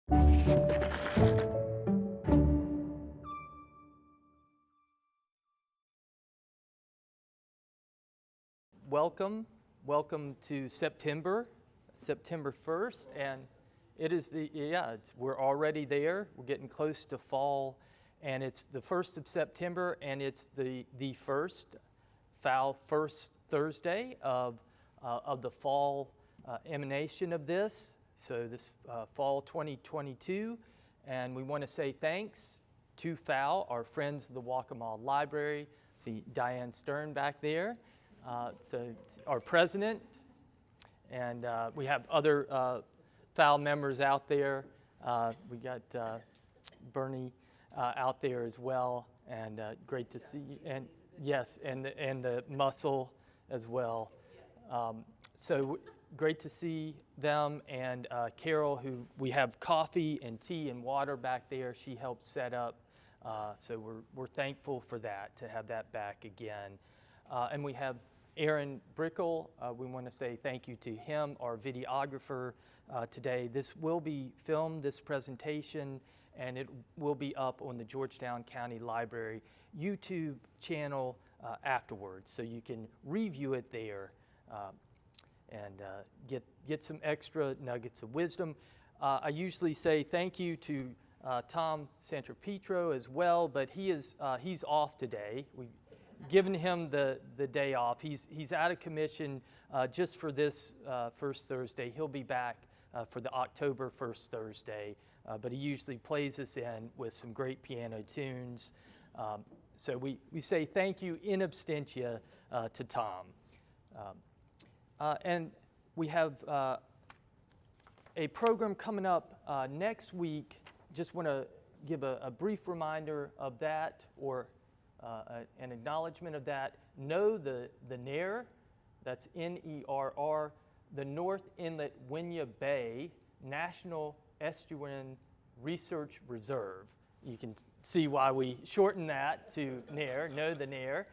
Welcome to September 1st, and it is we're already there. We're getting close to fall, and it's the 1st of September, and it's the first FOWL first Thursday of the fall emanation of this. So this fall 2022, and we want to say thanks to FOWL, our friends of the Waccamaw Library. See Diane Stern back there. So our president, and we have other FOWL members out there. We got Bernie out there as well, and great to see you. And yes, and the muscle as well. So great to see them, and Carol, who we have coffee and tea and water back there. She helped set up, so we're thankful for that, to have that back again. And we have Aaron Brickle. We want to say thank you to him, our videographer today. This will be filmed, this presentation, and it will be up on the Georgetown County Library YouTube channel afterwards, so you can review it there and get some extra nuggets of wisdom. I usually say thank you to Tom Santropetro as well, but he's off today. We've given him the day off. He's out of commission just for this first Thursday. He'll be back for the October 1st Thursday, but he usually plays us in with some great piano tunes. So we say thank you in absentia to Tom. And we have a program coming up next week. Just want to give a brief reminder of that, or an acknowledgement of that. Know the NERR, that's N-E-R-R, the North Inlet Winyah Bay National Estuarine Research Reserve. You can see why we shorten that to NERR, know the NERR.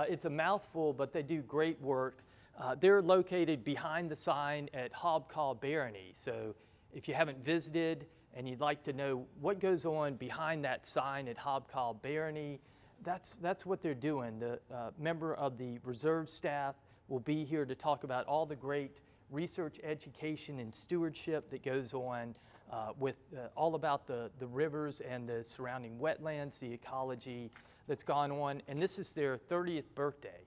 It's a mouthful, but they do great work. They're located behind the sign at Hobcaw Barony. So if you haven't visited and you'd like to know what goes on behind that sign at Hobcaw Barony, that's what they're doing. The member of the reserve staff will be here to talk about all the great research, education, and stewardship that goes on with all about the rivers and the surrounding wetlands, the ecology that's gone on. And this is their 30th birthday,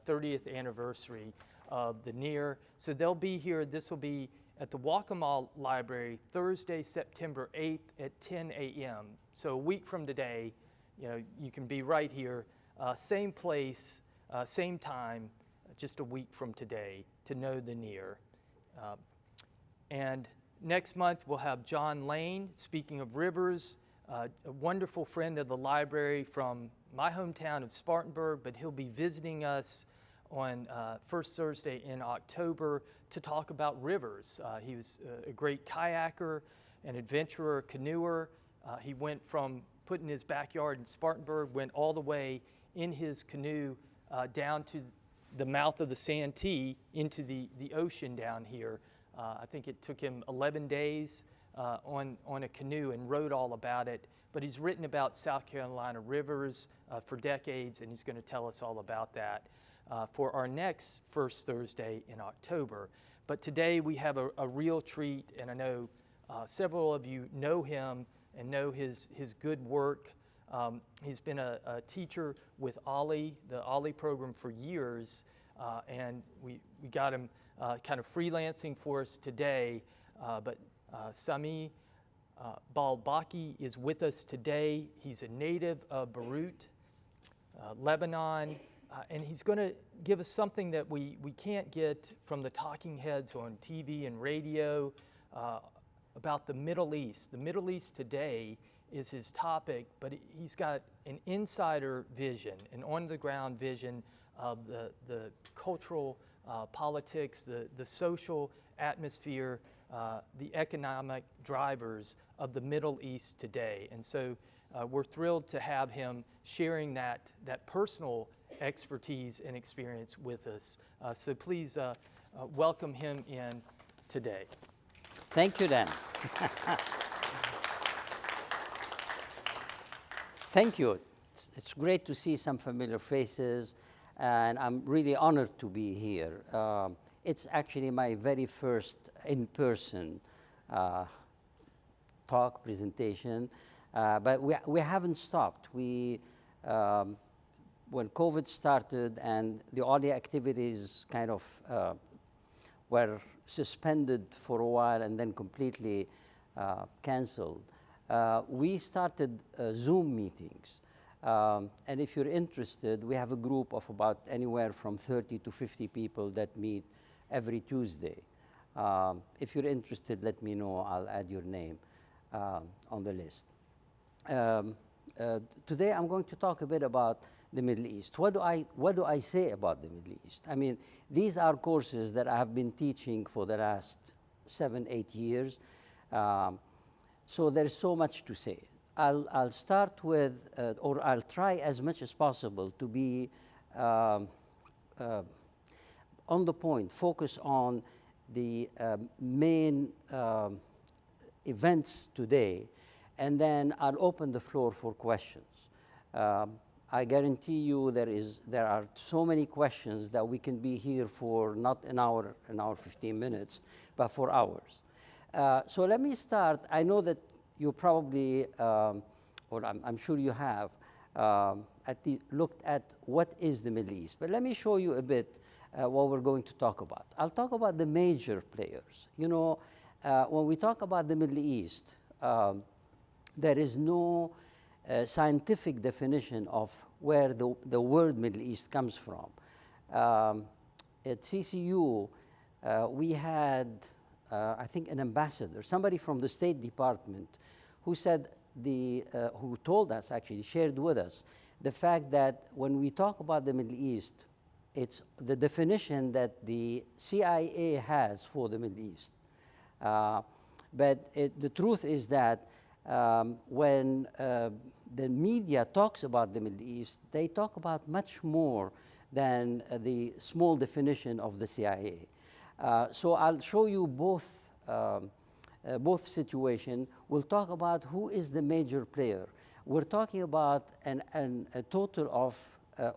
30th anniversary of the NERR. So they'll be here. This will be at the Waccamaw Library Thursday, September 8th at 10 a.m. So a week from today, you can be right here, same place, same time, just a week from today, to know the NERR. And next month we'll have John Lane, speaking of rivers, a wonderful friend of the library from my hometown of Spartanburg, but he'll be visiting us on first Thursday in October to talk about rivers. He was a great kayaker, an adventurer, canoeer. He went from put in his backyard in Spartanburg, went all the way in his canoe down to the mouth of the Santee into the ocean down here. I think it took him 11 days on a canoe, and wrote all about it. But he's written about South Carolina rivers for decades, and he's going to tell us all about that for our next first Thursday in October. But today we have a real treat, and I know several of you know him and know his good work. He's been a teacher with OLLI, the OLLI program, for years, and we got him kind of freelancing for us today. But Samih Baalbaki is with us today. He's a native of Beirut, Lebanon, and he's going to give us something that we can't get from the talking heads on TV and radio, about the Middle East. The Middle East today is his topic, but he's got an insider vision, an on-the-ground vision of the cultural politics, the social atmosphere, the economic drivers of the Middle East today. And so we're thrilled to have him sharing that personal expertise and experience with us. So please welcome him in today. Thank you, Dan. Thank you. It's great to see some familiar faces, and I'm really honored to be here. It's actually my very first in-person talk presentation, but we haven't stopped. When COVID started and all the activities kind of were suspended for a while and then completely canceled, we started Zoom meetings. And if you're interested, we have a group of about anywhere from 30 to 50 people that meet every Tuesday. If you're interested, let me know. I'll add your name on the list. Today I'm going to talk a bit about the Middle East. What do I say about the Middle East? I mean, these are courses that I have been teaching for the last 7, 8 years. So there's so much to say. I'll start with, or I'll try as much as possible to be on the point, focus on the main events today, and then I'll open the floor for questions. I guarantee you there are so many questions that we can be here for not an hour, 15 minutes, but for hours. So let me start. I know that you probably, or I'm sure you have, looked at what is the Middle East. But let me show you a bit what we're going to talk about. I'll talk about the major players. You know, when we talk about the Middle East, there is no scientific definition of where the word Middle East comes from. At CCU, we had, I think, an ambassador, somebody from the State Department, who said, who told us, actually, shared with us, the fact that when we talk about the Middle East, it's the definition that the CIA has for the Middle East. But the truth is that when the media talks about the Middle East, they talk about much more than the small definition of the CIA. So I'll show you both situations. We'll talk about who is the major player. We're talking about a total of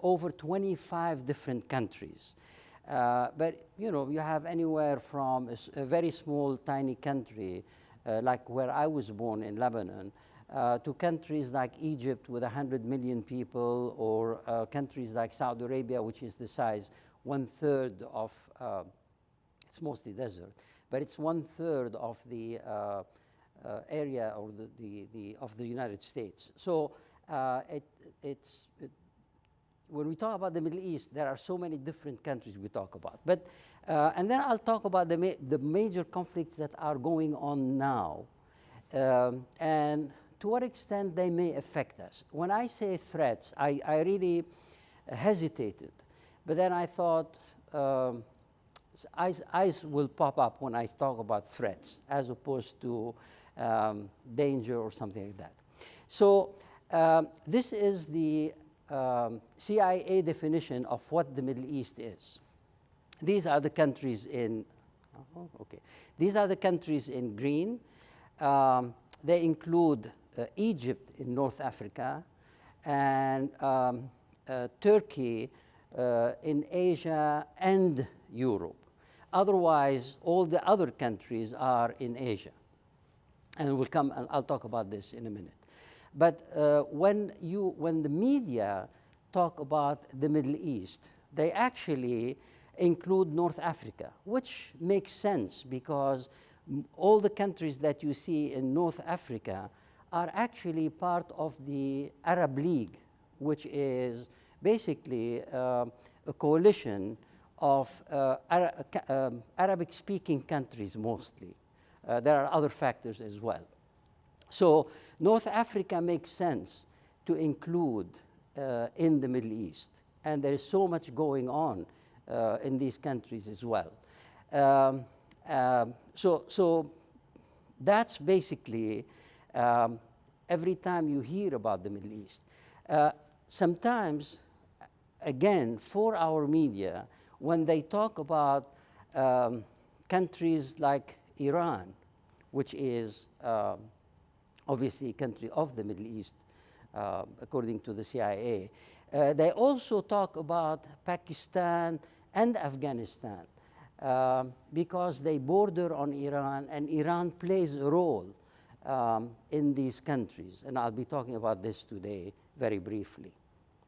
over 25 different countries. But you know, you have anywhere from a very small, tiny country, like where I was born in Lebanon, to countries like Egypt with 100 million people, or countries like Saudi Arabia, which is the size 1/3 of, it's mostly desert, but it's 1/3 of the area or of the United States. So when we talk about the Middle East, there are so many different countries we talk about. But and then I'll talk about the major conflicts that are going on now, and to what extent they may affect us. When I say threats, I really hesitated, but then I thought eyes will pop up when I talk about threats, as opposed to danger or something like that. So this is the CIA definition of what the Middle East is. These are the countries in, these are the countries in green. They include Egypt in North Africa, and Turkey in Asia and Europe. Otherwise, all the other countries are in Asia. And I'll talk about this in a minute. But when the media talk about the Middle East, they actually include North Africa, which makes sense because all the countries that you see in North Africa are actually part of the Arab League, which is basically a coalition of Arabic-speaking countries mostly. There are other factors as well. So North Africa makes sense to include in the Middle East. And there is so much going on in these countries as well. So that's basically every time you hear about the Middle East. Sometimes, again, for our media, when they talk about countries like Iran, which is obviously a country of the Middle East, according to the CIA. They also talk about Pakistan and Afghanistan because they border on Iran, and Iran plays a role in these countries. And I'll be talking about this today very briefly.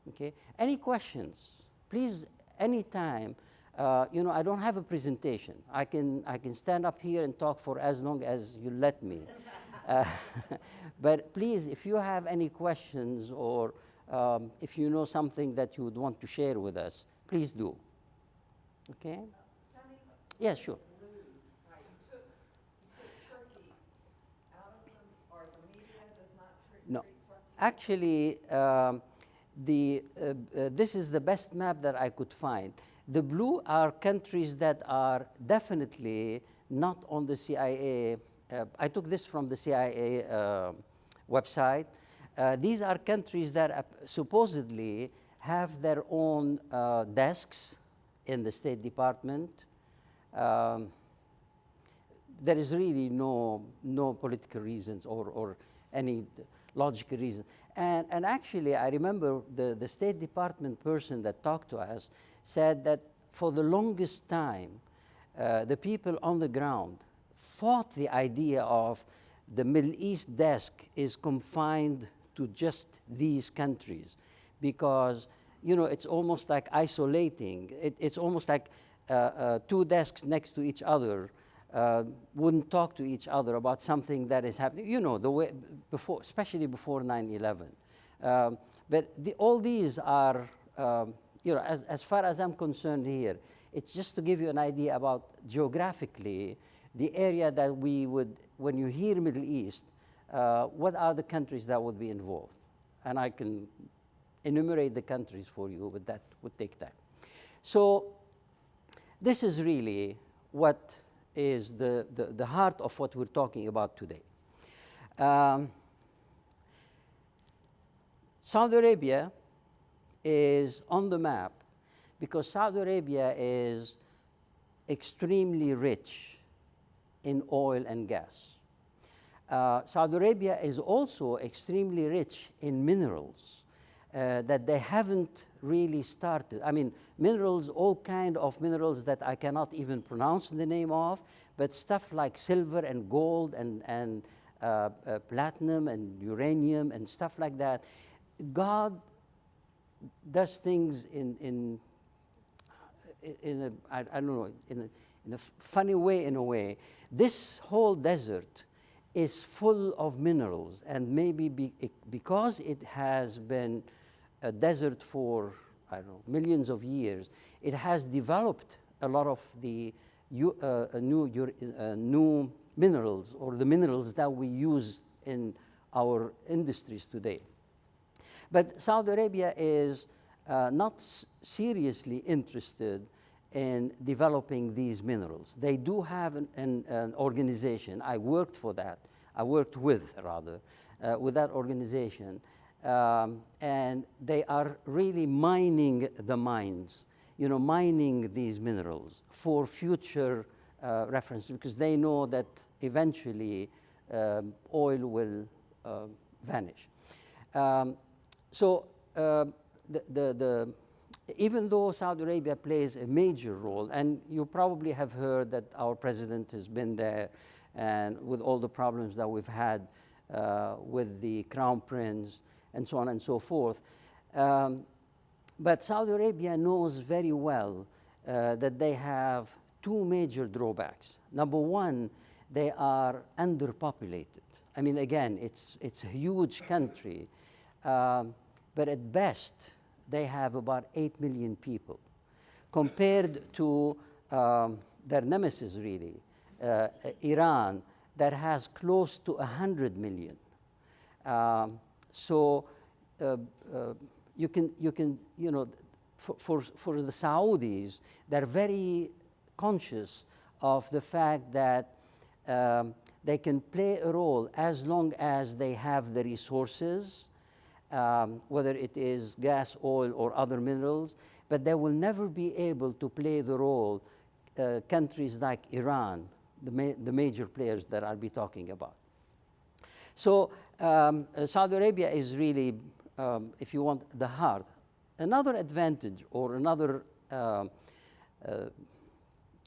Okay? Any questions? Please, anytime. I don't have a presentation. I can stand up here and talk for as long as you let me. But please, if you have any questions or if you know something that you would want to share with us, please do. Okay? Sammy, Yeah, sure. you took Turkey out of them, or the media does not treat No. Turkey? Actually, this is the best map that I could find. The blue are countries that are definitely not on the CIA. I took this from the CIA website. These are countries that supposedly have their own desks in the State Department. There is really no political reasons or any logical reason. And actually, I remember the State Department person that talked to us said that for the longest time, the people on the ground fought the idea of the Middle East desk is confined to just these countries because, it's almost like isolating. It's almost like two desks next to each other wouldn't talk to each other about something that is happening, the way before, especially before 9/11. But all these are, as far as I'm concerned here, it's just to give you an idea about geographically the area that we would, when you hear Middle East, what are the countries that would be involved? And I can enumerate the countries for you, but that would take time. So this is really what is the heart of what we're talking about today. Saudi Arabia is on the map because Saudi Arabia is extremely rich in oil and gas. Saudi Arabia is also extremely rich in minerals that they haven't really started. I mean, minerals, all kind of minerals that I cannot even pronounce the name of, but stuff like silver and gold and platinum and uranium and stuff like that. God does things in a funny way, in a way. This whole desert is full of minerals, and maybe because it has been a desert for, millions of years, it has developed a lot of the new minerals, or the minerals that we use in our industries today. But Saudi Arabia is not seriously interested in developing these minerals. They do have an organization. I worked for that. I worked with, rather, with that organization. And they are really mining the mines, mining these minerals for future reference, because they know that eventually oil will vanish. Even though Saudi Arabia plays a major role, and you probably have heard that our president has been there, and with all the problems that we've had with the crown prince and so on and so forth. But Saudi Arabia knows very well that they have two major drawbacks. Number one, they are underpopulated. I mean, again, it's a huge country, but at best, they have about 8 million people, compared to their nemesis, really, Iran, that has close to 100 million. You can, for the Saudis, they're very conscious of the fact that they can play a role as long as they have the resources, whether it is gas, oil, or other minerals, but they will never be able to play the role countries like Iran, the major players that I'll be talking about. So Saudi Arabia is really, if you want, the heart. Another advantage or another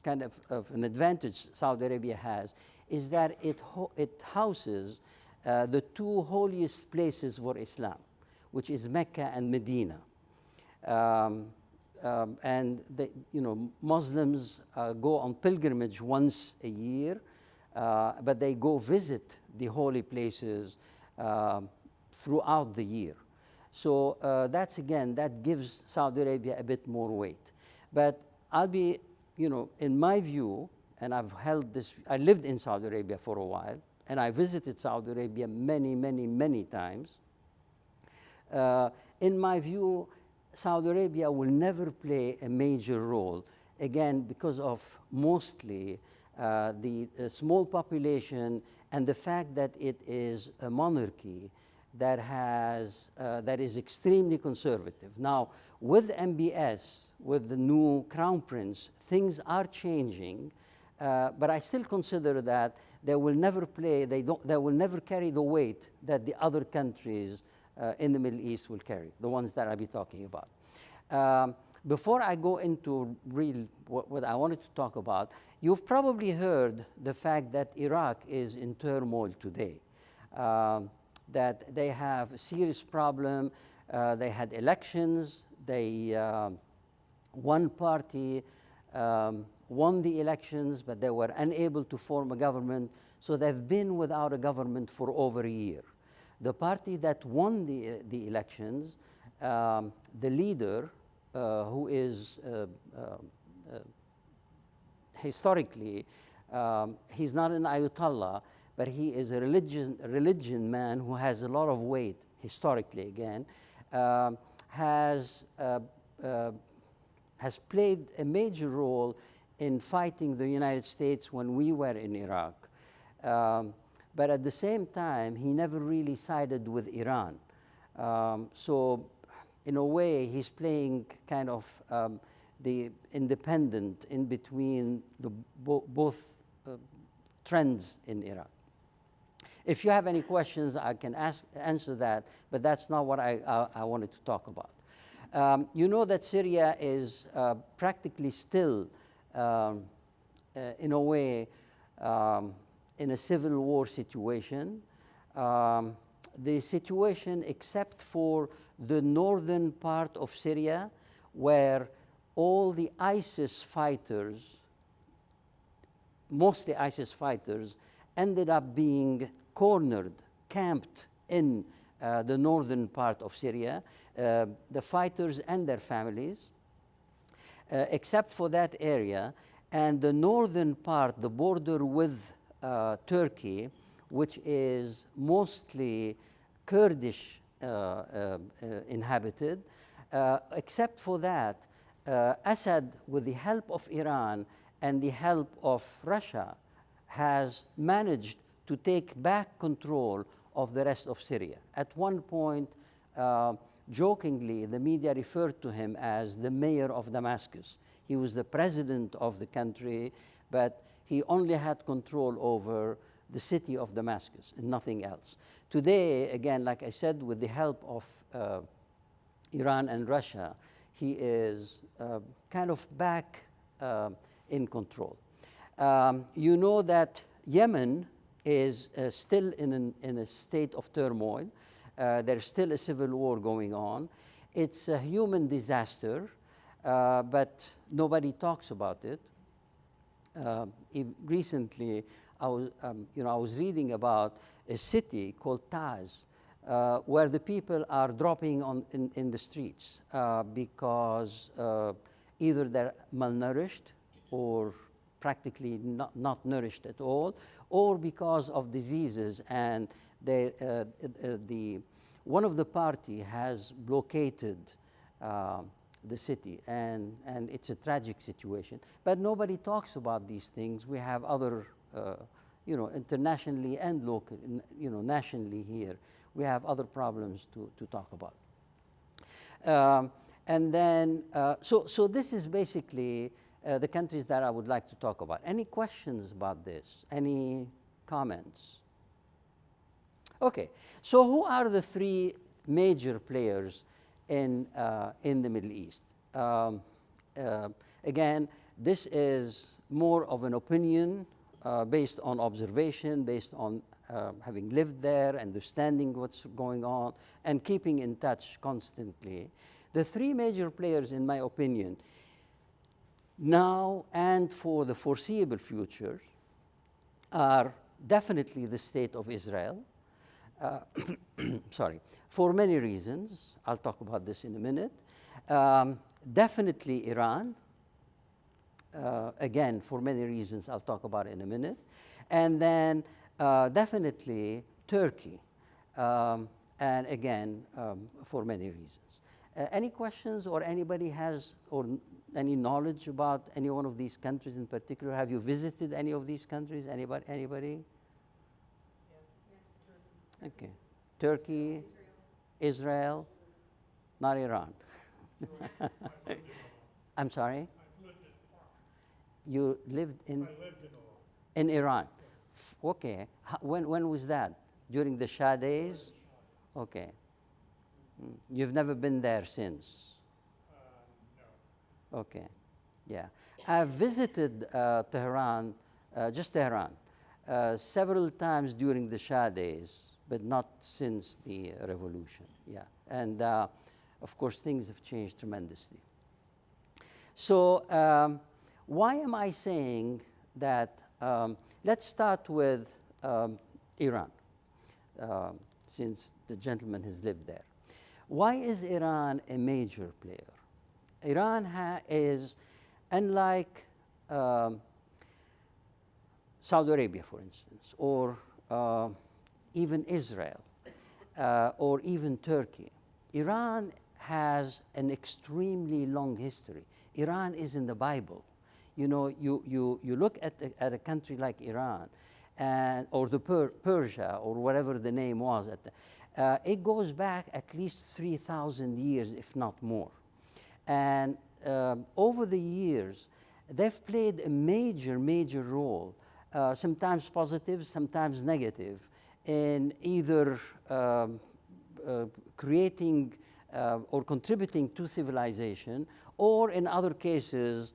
kind of an advantage Saudi Arabia has is that it houses the two holiest places for Islam, which is Mecca and Medina. And Muslims go on pilgrimage once a year, but they go visit the holy places throughout the year. So that gives Saudi Arabia a bit more weight. But I'll be, in my view, and I lived in Saudi Arabia for a while, and I visited Saudi Arabia many, many, many times. In my view, Saudi Arabia will never play a major role, again, because of mostly the small population and the fact that it is a monarchy that is extremely conservative. Now, with MBS, with the new crown prince, things are changing, but I still consider that they will never carry the weight that the other countries in the Middle East will carry, the ones that I'll be talking about. Before I go into what I wanted to talk about, you've probably heard the fact that Iraq is in turmoil today, that they have a serious problem. They had elections. One party won the elections, but they were unable to form a government, so they've been without a government for over a year. The party that won the elections, the leader, who is historically, he's not an Ayatollah, but he is a religion man who has a lot of weight, historically again, has played a major role in fighting the United States when we were in Iraq. But at the same time, he never really sided with Iran. So in a way, he's playing kind of the independent in between both trends in Iraq. If you have any questions, I can answer that, but that's not what I wanted to talk about. You know that Syria is practically still, in a way, in a civil war situation. The situation, except for the northern part of Syria, where all the ISIS fighters, mostly ISIS fighters, ended up being cornered, camped in the northern part of Syria, the fighters and their families, except for that area, and the northern part, the border with Turkey, which is mostly Kurdish inhabited. Except for that, Assad, with the help of Iran and the help of Russia, has managed to take back control of the rest of Syria. At one point, jokingly, the media referred to him as the mayor of Damascus. He was the president of the country, but he only had control over the city of Damascus and nothing else. Today, again, like I said, with the help of Iran and Russia, he is kind of back in control. You know that Yemen is still in a state of turmoil. There's still a civil war going on. It's a human disaster, but nobody talks about it. Recently, I was reading about a city called Taz, where the people are dropping in the streets because either they're malnourished or practically not nourished at all, or because of diseases, and one of the party has blockaded the city, and it's a tragic situation. But nobody talks about these things. We have other, internationally and locally, nationally here, we have other problems to talk about. And then, so this is basically the countries that I would like to talk about. Any questions about this? Any comments? Okay, so who are the three major players in the Middle East? Again, this is more of an opinion based on observation, based on having lived there, understanding what's going on, and keeping in touch constantly. The three major players, in my opinion, now and for the foreseeable future, are definitely the State of Israel. Sorry, for many reasons. I'll talk about this in a minute. Definitely Iran. Again, for many reasons I'll talk about in a minute. And then definitely Turkey. And again, for many reasons. Any questions, or anybody has any knowledge about any one of these countries in particular? Have you visited any of these countries? Anybody? Anybody? Okay. Turkey, Israel, not Iran. I'm sorry? You lived in? In Iran. Okay. When was that? During the Shah days? Okay. You've never been there since? No. Okay. Yeah. I've visited Tehran, just Tehran, several times during the Shah days, but not since the revolution. Yeah. And of course, things have changed tremendously. So why am I saying that? Let's start with Iran, since the gentleman has lived there. Why is Iran a major player? Iran is, unlike Saudi Arabia, for instance, or even Israel, or even Turkey. Iran has an extremely long history. Iran is in the Bible. You know, you look at a country like Iran, or the Persia, or whatever the name was. It goes back at least 3,000 years, if not more. And over the years, they've played a major, major role, sometimes positive, sometimes negative, in either creating or contributing to civilization, or in other cases,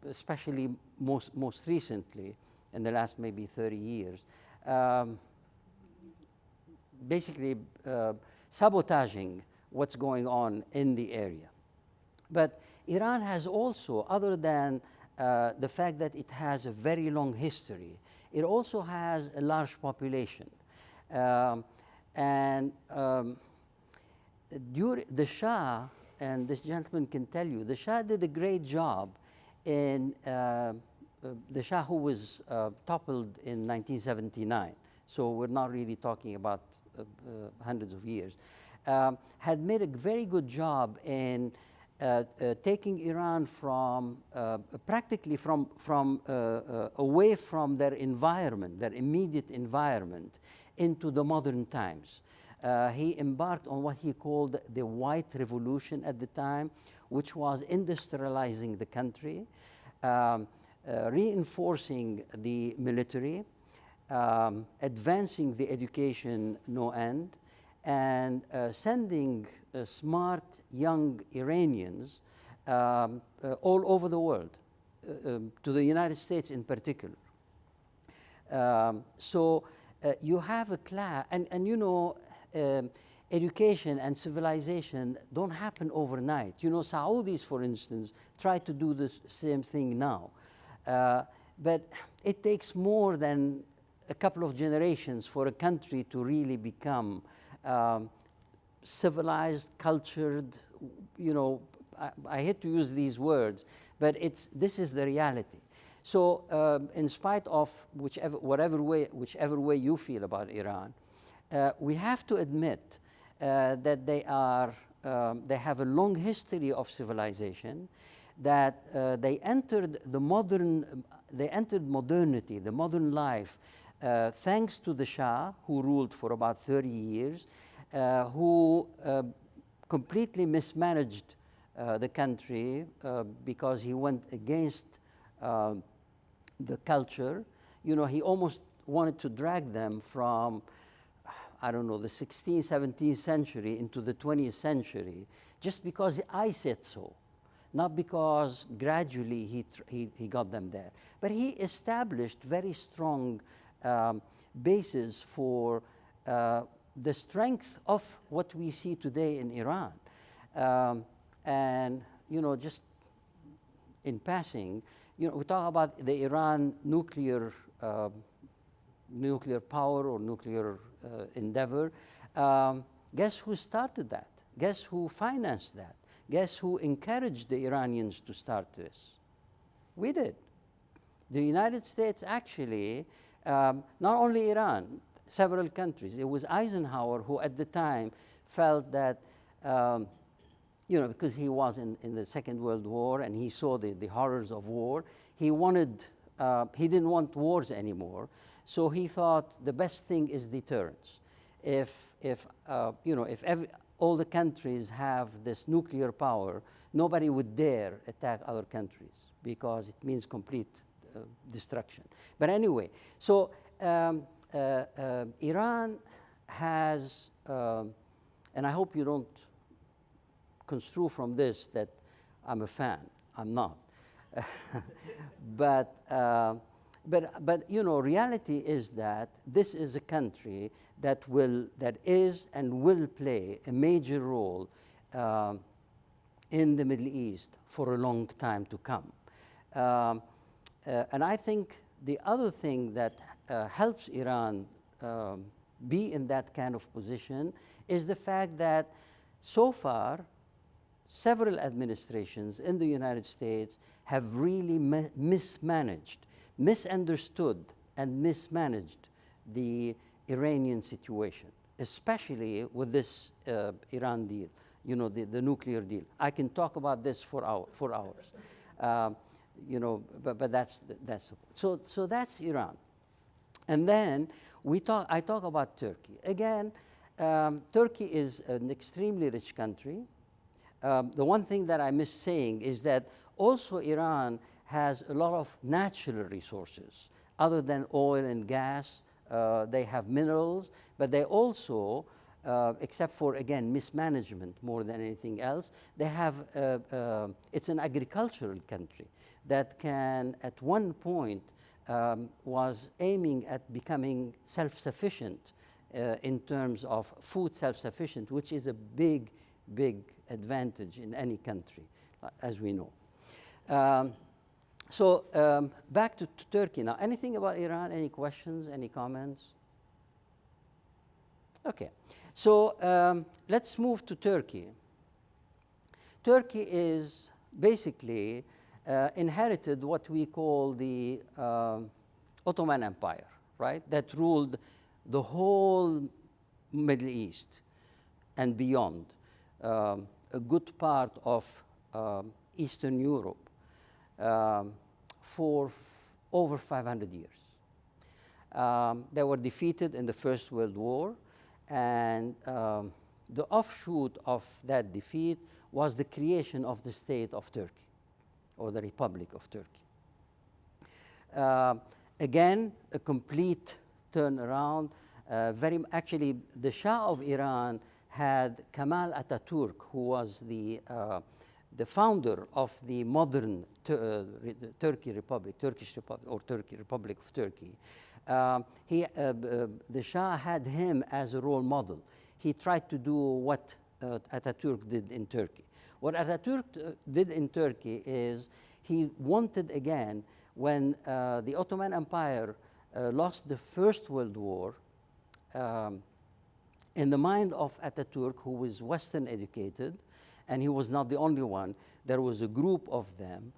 especially most recently, in the last maybe 30 years, basically sabotaging what's going on in the area. But Iran has also, other than the fact that it has a very long history, it also has a large population. And the Shah, and this gentleman can tell you, the Shah did a great job in the Shah who was toppled in 1979. So we're not really talking about hundreds of years, had made a very good job in taking Iran from practically from away from their environment, their immediate environment, into the modern times. He embarked on what he called the White Revolution at the time, which was industrializing the country, reinforcing the military, advancing the education no end, and sending smart young Iranians all over the world, to the United States in particular. So you have a class, and you know, education and civilization don't happen overnight. You know, Saudis, for instance, try to do the same thing now. But it takes more than a couple of generations for a country to really become civilized, cultured. You know, I hate to use these words, but this is the reality. So in spite of whichever way you feel about Iran, we have to admit that they have a long history of civilization, that they entered modernity, the modern life, thanks to the Shah, who ruled for about 30 years, who completely mismanaged the country because he went against the culture. You know, he almost wanted to drag them from I don't know, the 16th, 17th century into the 20th century just because I said so, not because gradually he got them there. But he established very strong basis for the strength of what we see today in Iran. And, you know, just in passing, you know, we talk about the Iran nuclear power or nuclear endeavor. Guess who started that? Guess who financed that? Guess who encouraged the Iranians to start this? We did. The United States actually, not only Iran, several countries. It was Eisenhower who at the time felt that, you know, because he was in the Second World War and he saw the horrors of war, he didn't want wars anymore. So he thought the best thing is deterrence. If all the countries have this nuclear power, nobody would dare attack other countries because it means complete destruction. But anyway, so Iran has, and I hope you don't construe from this that I'm a fan. I'm not. But you know, reality is that this is a country that is and will play a major role in the Middle East for a long time to come. And I think the other thing that helps Iran be in that kind of position is the fact that so far, several administrations in the United States have really mismanaged, misunderstood, and mismanaged the Iranian situation, especially with this Iran deal, you know, the nuclear deal. I can talk about this for hours, you know, but that's so that's Iran. And then I talk about Turkey. Again, Turkey is an extremely rich country. The one thing that I miss saying is that also Iran has a lot of natural resources. Other than oil and gas, they have minerals, but they also, except for, again, mismanagement more than anything else, they have, it's an agricultural country that can, at one point, was aiming at becoming self-sufficient in terms of food self-sufficient, which is a big advantage in any country, as we know. So back to Turkey now. Anything about Iran? Any questions? Any comments? Okay. So let's move to Turkey. Turkey is basically inherited what we call the Ottoman Empire, right? That ruled the whole Middle East and beyond. A good part of Eastern Europe for over 500 years. They were defeated in the First World War, and the offshoot of that defeat was the creation of the state of Turkey, or the Republic of Turkey. Again, a complete turnaround. Actually, the Shah of Iran had Kemal Atatürk, who was the founder of the modern Turkish Republic of Turkey. The Shah had him as a role model. He tried to do what Atatürk did in Turkey. What Atatürk did in Turkey is he wanted, again, when the Ottoman Empire lost the First World War, in the mind of Atatürk, who was Western educated, and he was not the only one, there was a group of them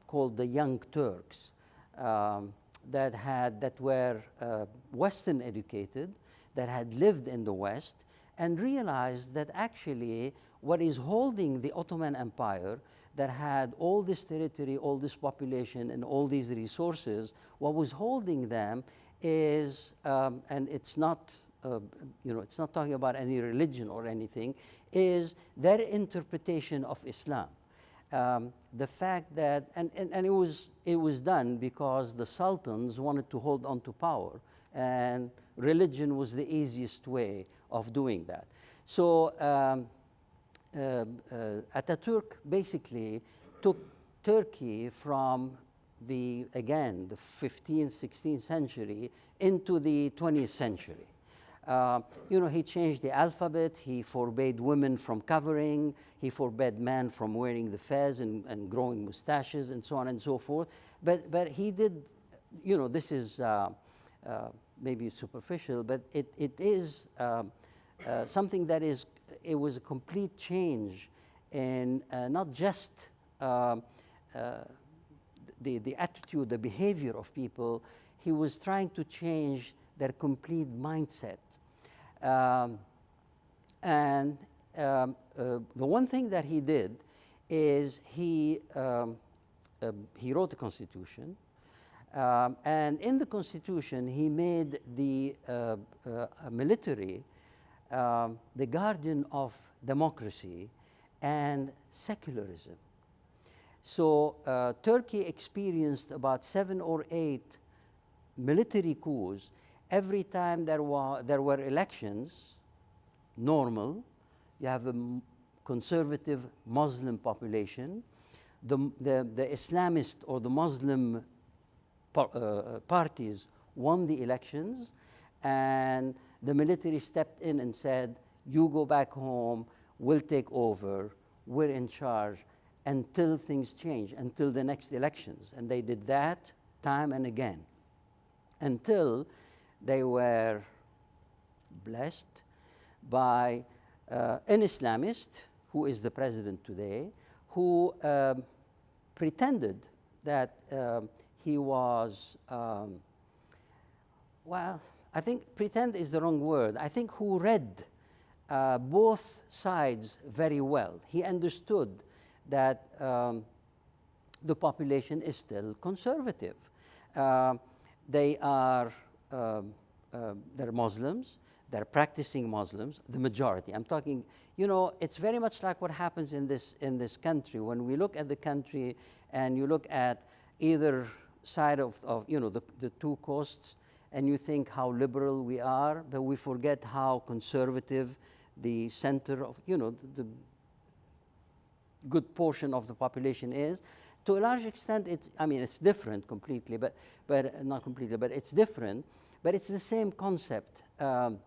called the Young Turks that were Western educated, that had lived in the West, and realized that actually what is holding the Ottoman Empire, that had all this territory, all this population, and all these resources, what was holding them is, and it's not, it's not talking about any religion or anything, is their interpretation of Islam. The fact that, and it was done because the sultans wanted to hold on to power, and religion was the easiest way of doing that. So Ataturk basically took Turkey from the 15th, 16th century into the 20th century. He changed the alphabet, he forbade women from covering, he forbade men from wearing the fez and growing mustaches and so on and so forth. But he did, this is maybe superficial, but it is something that it was a complete change in not just the attitude, the behavior of people. He was trying to change their complete mindset. The one thing that he did is he wrote a constitution, and in the constitution he made the military the guardian of democracy and secularism. So Turkey experienced about 7 or 8 military coups every time there were elections. Normal, you have a conservative Muslim population. The Islamist or the Muslim parties won the elections, and the military stepped in and said, you go back home, we'll take over, we're in charge, until things change, until the next elections. And they did that time and again, until they were blessed by an Islamist, who is the president today, who pretended that he was, well, I think pretend is the wrong word. I think who read both sides very well. He understood that the population is still conservative. They are they're Muslims, they're practicing Muslims, the majority. I'm talking, it's very much like what happens in this country. When we look at the country and you look at either side of the two coasts, and you think how liberal we are, but we forget how conservative the center of, the good portion of the population is. To a large extent, it's different completely, but not completely, but it's different, but it's the same concept. And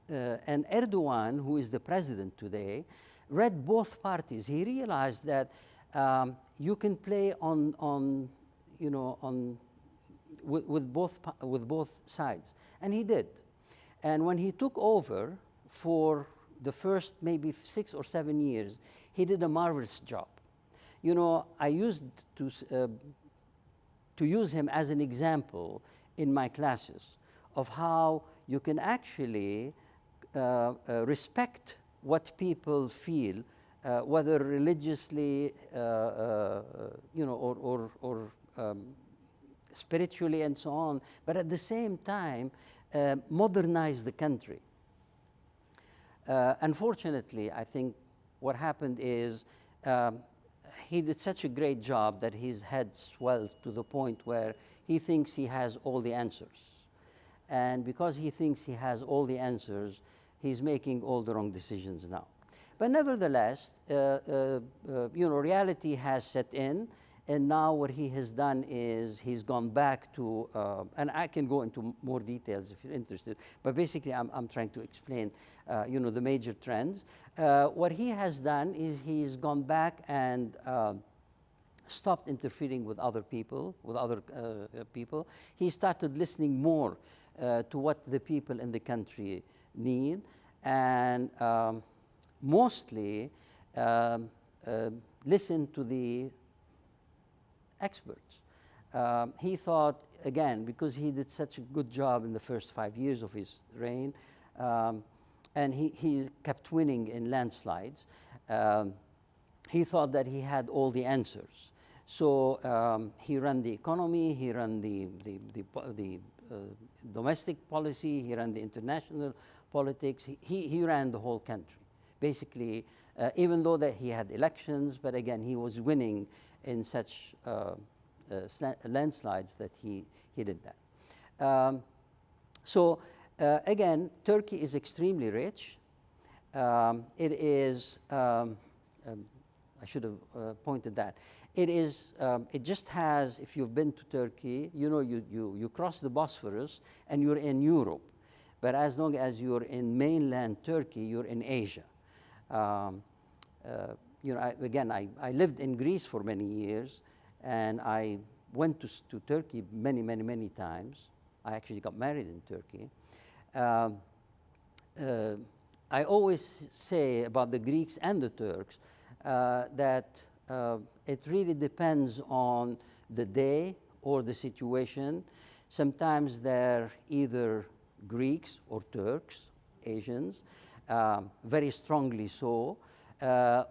Erdogan, who is the president today, read both parties. He realized that you can play with both sides, and he did. And when he took over for the first maybe 6 or 7 years, he did a marvelous job. I used to use him as an example in my classes of how you can actually respect what people feel, whether religiously, or spiritually and so on, but at the same time, modernize the country. Unfortunately, I think what happened is he did such a great job that his head swells to the point where he thinks he has all the answers. And because he thinks he has all the answers, he's making all the wrong decisions now. But nevertheless, reality has set in, and now what he has done is he's gone back to, and I can go into more details if you're interested, but basically I'm trying to explain, the major trends. What he has done is he's gone back and stopped interfering with other people, He started listening more to what the people in the country need, and mostly listen to the experts. He thought, again, because he did such a good job in the first 5 years of his reign, and he kept winning in landslides, he thought that he had all the answers. So he ran the economy, he ran the domestic policy, he ran the international politics, he ran the whole country. Basically, even though that he had elections, but again, he was winning in such landslides that he did that. So Again, Turkey is extremely rich. It is, I should have pointed that. It just has, if you've been to Turkey, you know, you cross the Bosphorus and you're in Europe. But as long as you're in mainland Turkey, you're in Asia. You know, I lived in Greece for many years, and I went to Turkey many times. I actually got married in Turkey. I always say about the Greeks and the Turks that it really depends on the day or the situation. Sometimes they're either Greeks or Turks, Asians, very strongly so,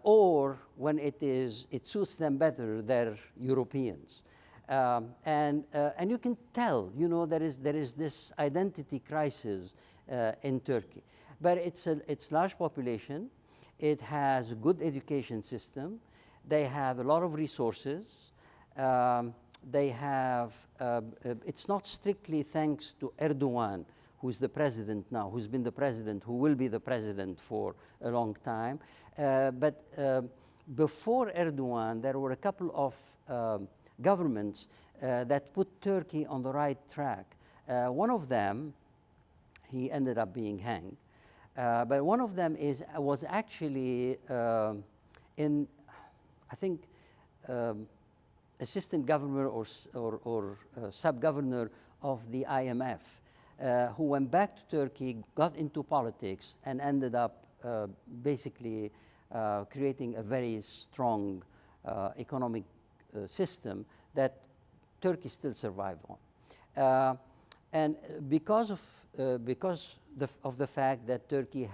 or when it suits them better, they're Europeans. And you can tell, you know, there is this identity crisis in Turkey. But it's large population. It has a good education system. They have a lot of resources. They have, it's not strictly thanks to Erdogan, who's the president now, who's been the president, who will be the president for a long time. But before Erdogan, there were a couple of governments that put Turkey on the right track. One of them, he ended up being hanged. But one of them was actually in, I think, assistant governor or sub-governor of the IMF, who went back to Turkey, got into politics, and ended up basically creating a very strong economic system that Turkey still survived on. And because of the fact that Turkey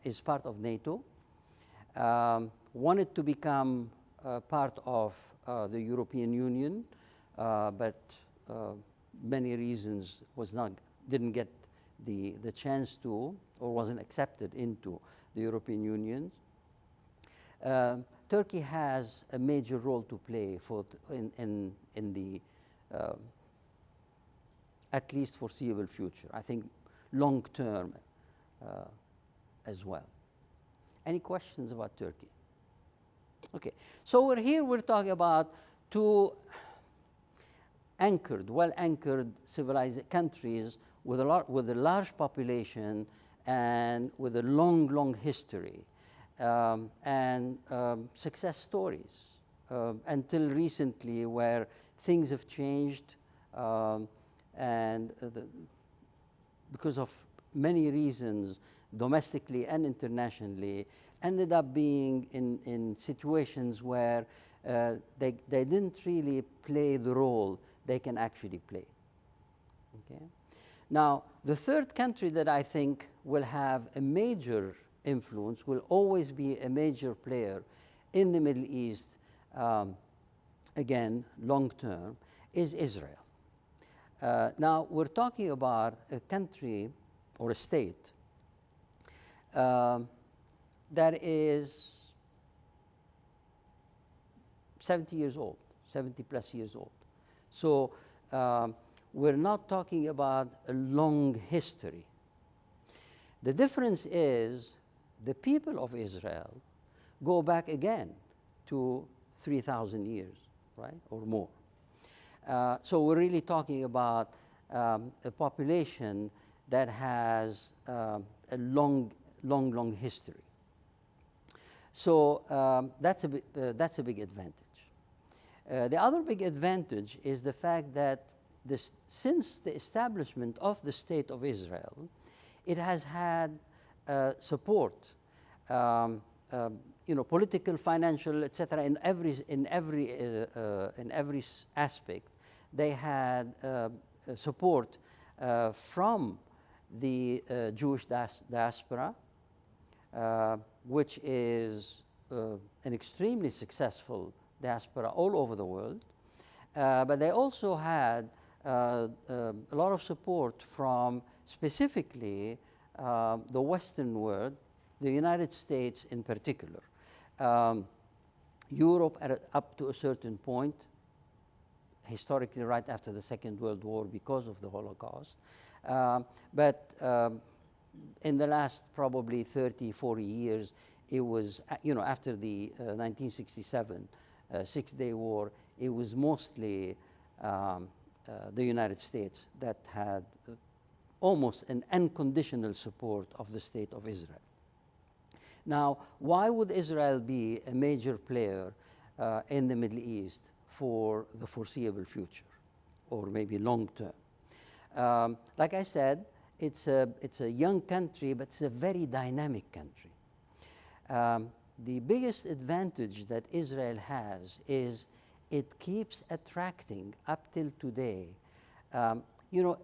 is part of NATO, wanted to become part of the European Union, but many reasons didn't get the chance to, or wasn't accepted into the European Union. Turkey has a major role to play in the at least foreseeable future. I think long term as well. Any questions about Turkey? Okay, so we're talking about two well-anchored civilized countries with a large population and with a long history, and success stories until recently, where things have changed, and because of many reasons, domestically and internationally, ended up being in situations where they didn't really play the role they can actually play. Okay? Now, the third country that I think will have a major influence, will always be a major player in the Middle East, again, long term, is Israel. Now, we're talking about a country or a state that is 70 years old, 70 plus years old. So we're not talking about a long history. The difference is the people of Israel go back again to 3,000 years, right, or more. So we're really talking about a population that has a long history. So that's a big advantage. The other big advantage is the fact that since the establishment of the State of Israel, it has had support, political, financial, etc. In every aspect. They had support from the Jewish diaspora, which is an extremely successful diaspora all over the world. But they also had a lot of support from specifically the Western world, the United States in particular. Europe up to a certain point, historically right after the Second World War because of the Holocaust, But in the last probably 30, 40 years, it was, after the 1967 Six-Day War, it was mostly the United States that had almost an unconditional support of the State of Israel. Now, why would Israel be a major player in the Middle East for the foreseeable future, or maybe long term? Like I said, it's a young country, but it's a very dynamic country. The biggest advantage that Israel has is it keeps attracting up till today. You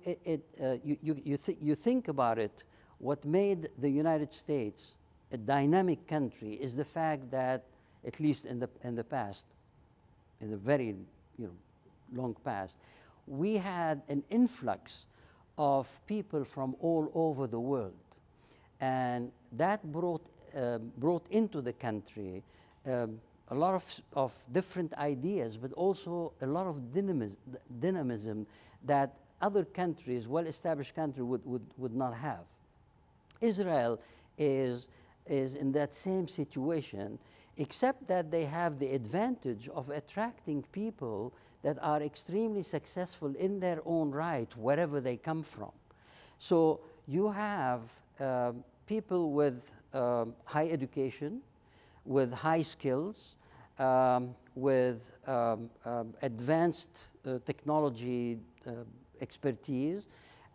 think about it, what made the United States a dynamic country is the fact that, at least in the past, in the very long past, we had an influx of people from all over the world, and that brought into the country a lot of different ideas, but also a lot of dynamism that other countries, well-established countries, would not have. Israel is in that same situation, except that they have the advantage of attracting people that are extremely successful in their own right, wherever they come from. So you have people with high education, with high skills, with advanced technology expertise,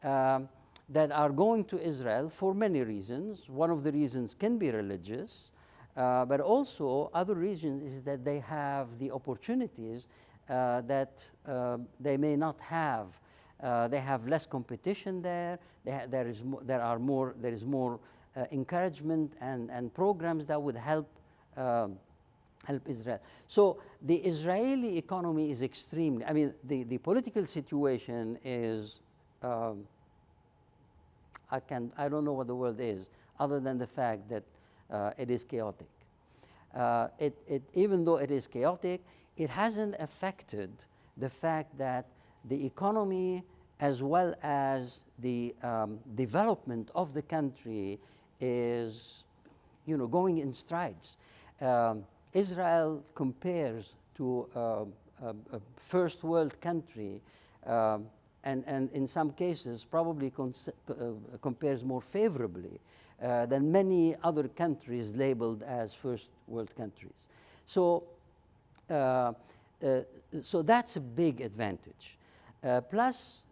that are going to Israel for many reasons. One of the reasons can be religious, but also other reasons is that they have the opportunities that they may not have. They have less competition there. There is more encouragement and programs that would help Israel. So the Israeli economy is extremely, the political situation is, I don't know what the word is, other than the fact that it is chaotic. Even though it is chaotic, it hasn't affected the fact that the economy, as well as the development of the country, is going in strides. Israel compares to a first world country, and in some cases probably compares more favorably than many other countries labeled as first world countries. So that's a big advantage. Plus,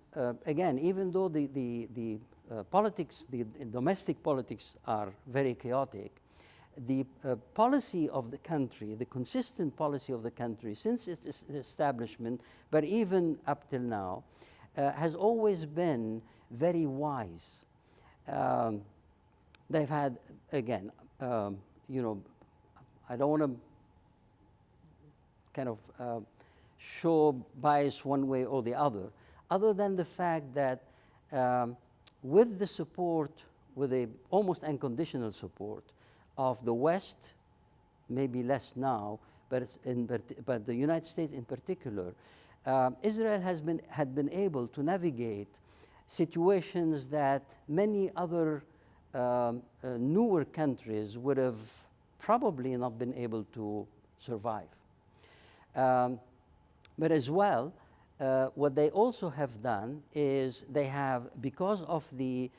again, even though the politics, the domestic politics are very chaotic, the policy of the country, the consistent policy of the country since its establishment, but even up till now, has always been very wise. They've had, again, I don't want to kind of show bias one way or the other than the fact that with the support, with a almost unconditional support of the West, maybe less now, but the United States in particular, Israel had been able to navigate situations that many other newer countries would have probably not been able to survive. But as well, what they also have done is they have, because of the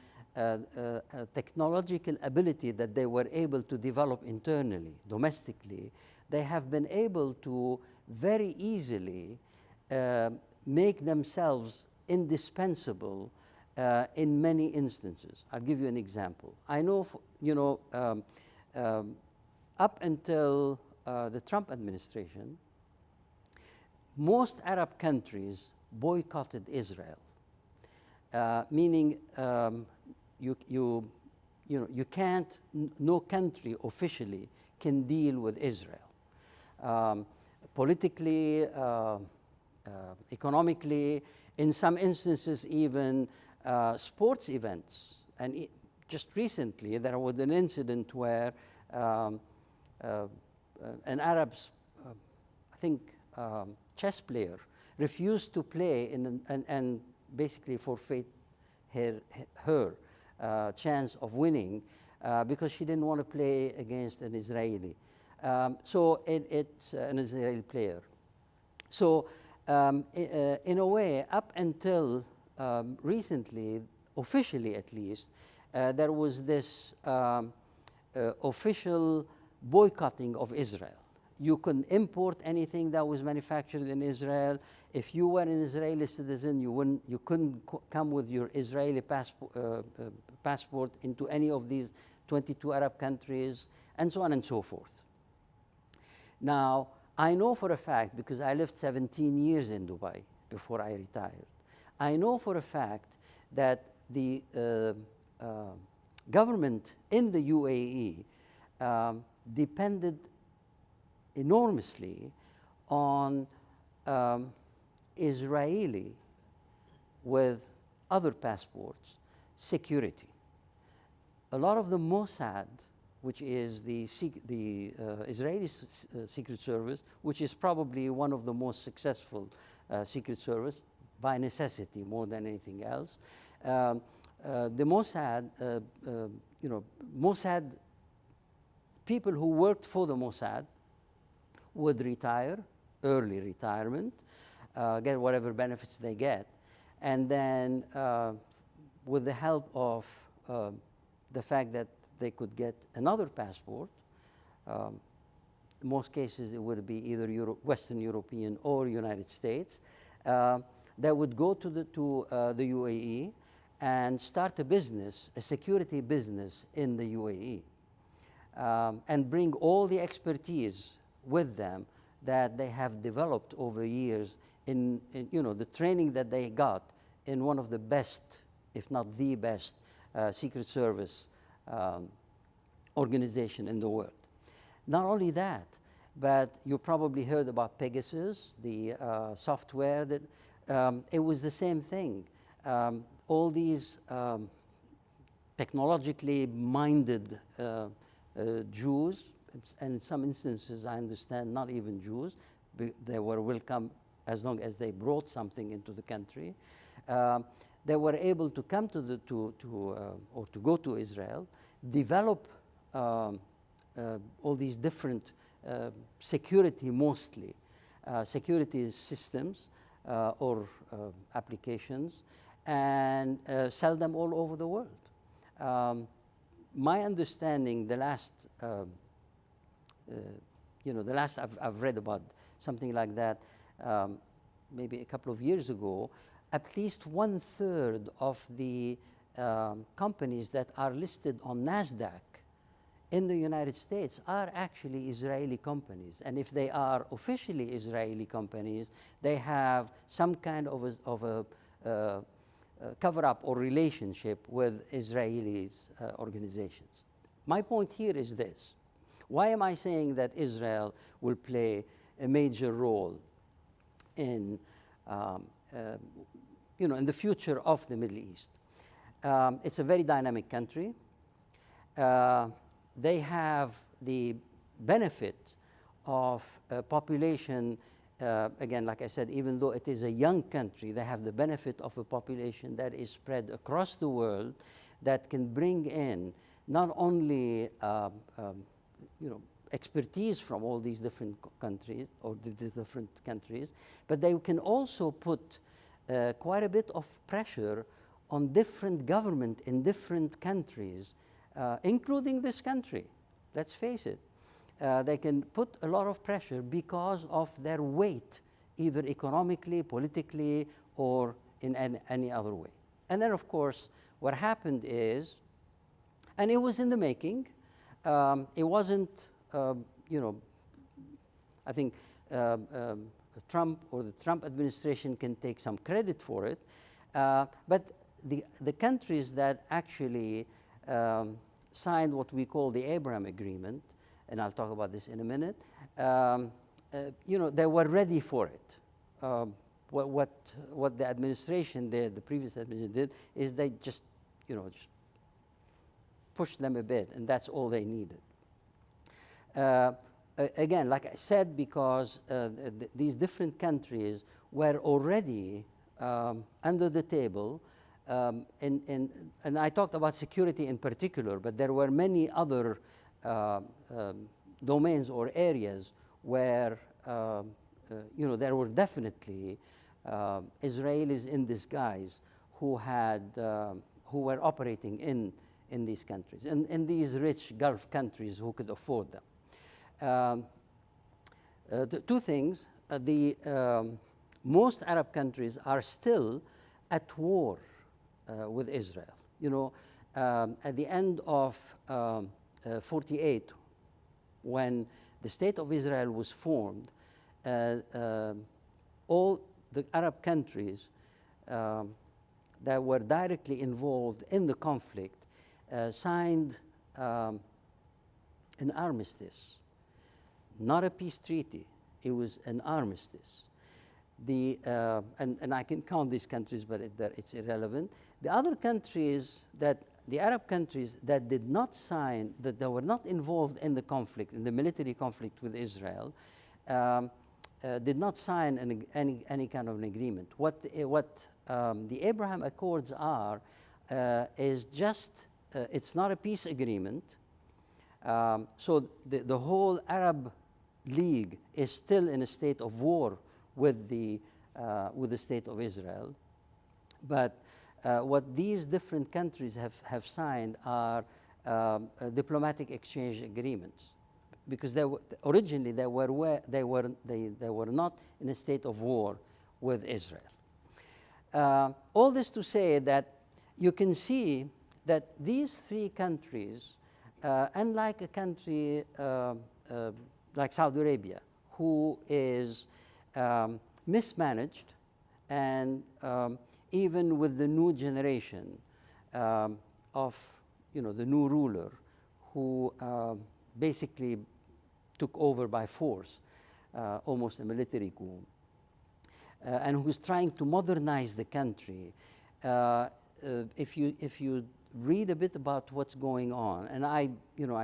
technological ability that they were able to develop internally, domestically, they have been able to very easily make themselves indispensable in many instances. I'll give you an example. I know, up until the Trump administration, most Arab countries boycotted Israel, meaning you can't, no country officially can deal with Israel. Politically, economically, in some instances even sports events. And just recently there was an incident where an Arab, I think, chess player refused to play and basically forfeit her chance of winning because she didn't want to play against an Israeli. So it's an Israeli player. So in a way, up until recently, officially at least, there was this official boycotting of Israel. You couldn't import anything that was manufactured in Israel. If you were an Israeli citizen, you couldn't come with your Israeli passport into any of these 22 Arab countries, and so on and so forth. Now, I know for a fact, because I lived 17 years in Dubai before I retired, I know for a fact that the government in the UAE depended enormously on Israeli with other passports security. A lot of the Mossad, which is the Israeli Secret Service, which is probably one of the most successful Secret Service by necessity more than anything else. The Mossad, Mossad people who worked for the Mossad would retire, early retirement, get whatever benefits they get, and then with the help of the fact that they could get another passport, in most cases it would be either Western European or United States, they would go to the UAE and start a business, a security business in the UAE, and bring all the expertise with them that they have developed over years in the training that they got in one of the best, if not the best, Secret Service organization in the world. Not only that, but you probably heard about Pegasus, the software that it was the same thing. All these technologically minded Jews, and in some instances, I understand not even Jews, they were welcome as long as they brought something into the country. They were able to come to or to go to Israel, develop all these different security, mostly security systems or applications, and sell them all over the world. My understanding, the last I've read about something like that, maybe a couple of years ago, at least 1/3 of the companies that are listed on NASDAQ in the United States are actually Israeli companies. And if they are officially Israeli companies, they have some kind of a cover-up or relationship with Israeli organizations. My point here is this. Why am I saying that Israel will play a major role in in the future of the Middle East? It's a very dynamic country. They have the benefit of a population, again, like I said, even though it is a young country, they have the benefit of a population that is spread across the world that can bring in not only expertise from all these different countries or the different countries, but they can also put quite a bit of pressure on different government in different countries, including this country. Let's face it. They can put a lot of pressure because of their weight, either economically, politically, or in any other way. And then, of course, what happened is, and it was in the making, it wasn't, I think Trump or the Trump administration can take some credit for it, but the countries that actually signed what we call the Abraham Agreement, and I'll talk about this in a minute, they were ready for it. What the administration did, the previous administration did, is they just pushed them a bit, and that's all they needed. Again, like I said, because these different countries were already under the table and I talked about security in particular, but there were many other domains or areas where there were definitely Israelis in disguise who were operating in these countries, in these rich Gulf countries who could afford them. The two things: most Arab countries are still at war with Israel. At the end of 48, when the State of Israel was formed, all the Arab countries that were directly involved in the conflict signed an armistice, not a peace treaty. It was an armistice. And I can count these countries, but it's irrelevant. The other countries the Arab countries that did not sign, that they were not involved in the conflict, in the military conflict with Israel, did not sign any kind of an agreement. What the Abraham Accords are is just, it's not a peace agreement. So the whole Arab League is still in a state of war with the State of Israel. But what these different countries have signed are diplomatic exchange agreements, because originally they were not in a state of war with Israel. All this to say that you can see that these three countries, unlike a country like Saudi Arabia, who is mismanaged, and even with the new generation of the new ruler, who basically took over by force, almost a military coup, and who's trying to modernize the country. If you read a bit about what's going on, and I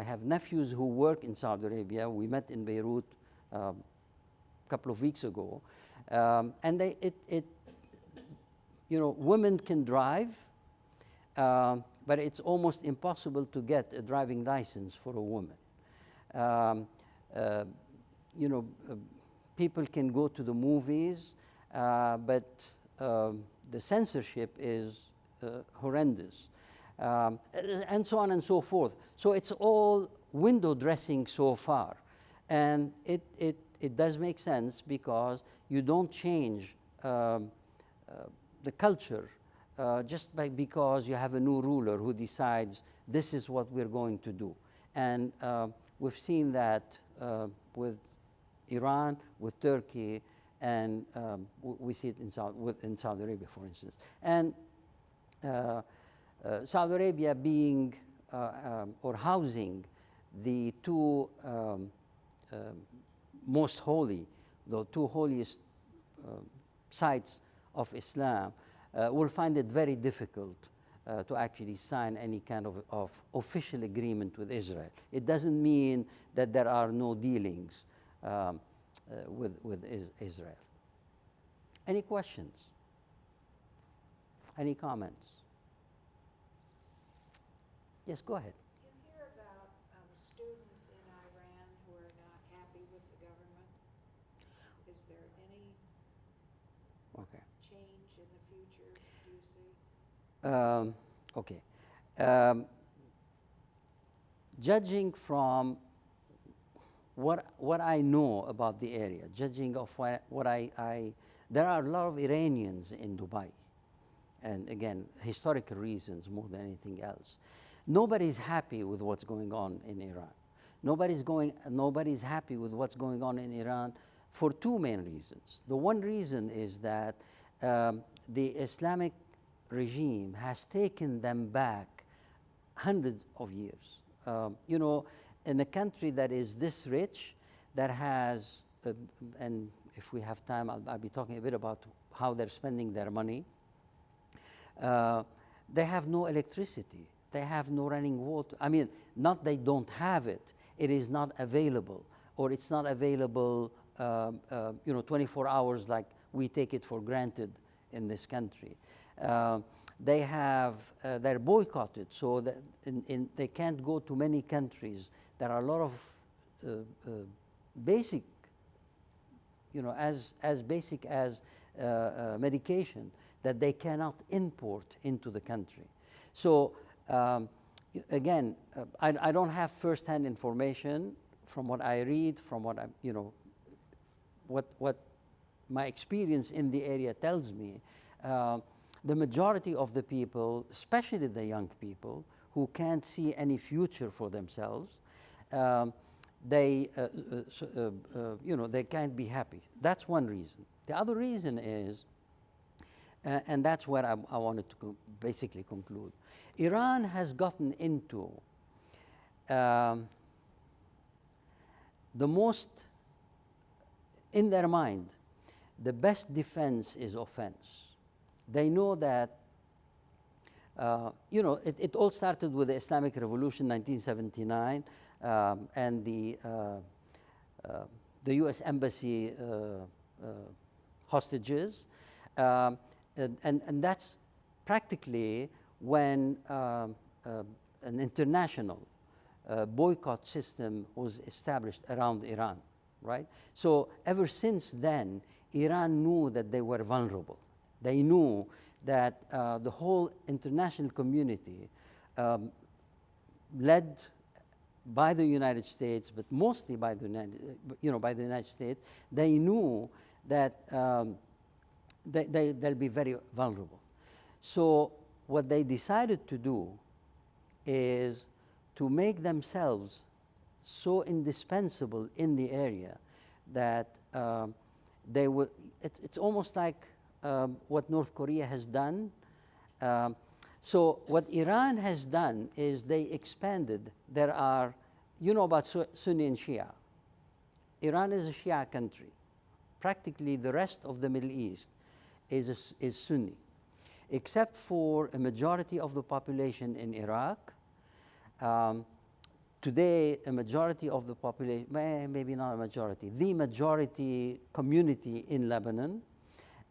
have nephews who work in Saudi Arabia. We met in Beirut a couple of weeks ago, and women can drive, but it's almost impossible to get a driving license for a woman. People can go to the movies, but the censorship is horrendous, and so on and so forth. So it's all window dressing so far, and it does make sense, because you don't change the culture just because you have a new ruler who decides this is what we're going to do. And we've seen that with Iran, with Turkey, and we see it in Saudi Arabia, for instance. And Saudi Arabia being or housing the two most holy, the two holiest sites of Islam, will find it very difficult to actually sign any kind of official agreement with Israel. It doesn't mean that there are no dealings with Israel. Any questions? Any comments? Yes, go ahead. You hear about students in Iran who are not happy with the government. Is there any change in the future, do you see? Okay. Judging from what I know about the area, judging of what there are a lot of Iranians in Dubai, and again, historical reasons more than anything else. Nobody's happy with what's going on in Iran. Nobody's happy with what's going on in Iran for two main reasons. The one reason is that the Islamic regime has taken them back hundreds of years. In a country that is this rich, that has, and if we have time, I'll be talking a bit about how they're spending their money. They have no electricity. They have no running water. I mean, not they don't have it. It is not available, or it's not available 24 hours like we take it for granted in this country. they're boycotted, so that they can't go to many countries. There are a lot of basic, as basic as medication that they cannot import into the country. So again, I don't have first-hand information from what I read, from what what my experience in the area tells me. The majority of the people, especially the young people, who can't see any future for themselves, they can't be happy. That's one reason. The other reason is, and that's where I wanted to basically conclude. Iran has gotten into the most, in their mind, the best defense is offense. They know that, it all started with the Islamic Revolution, 1979, and the U.S. Embassy hostages. And that's practically when an international boycott system was established around Iran, right? So ever since then, Iran knew that they were vulnerable. They knew that the whole international community, led by the United States, but mostly by the United States, they knew that they'll be very vulnerable. So what they decided to do is to make themselves so indispensable in the area that they would. It's almost like what North Korea has done. So what Iran has done is they expanded. There are, about Sunni and Shia. Iran is a Shia country. Practically the rest of the Middle East is Sunni, except for a majority of the population in Iraq. Today, a majority of the population, maybe not a majority, the majority community in Lebanon,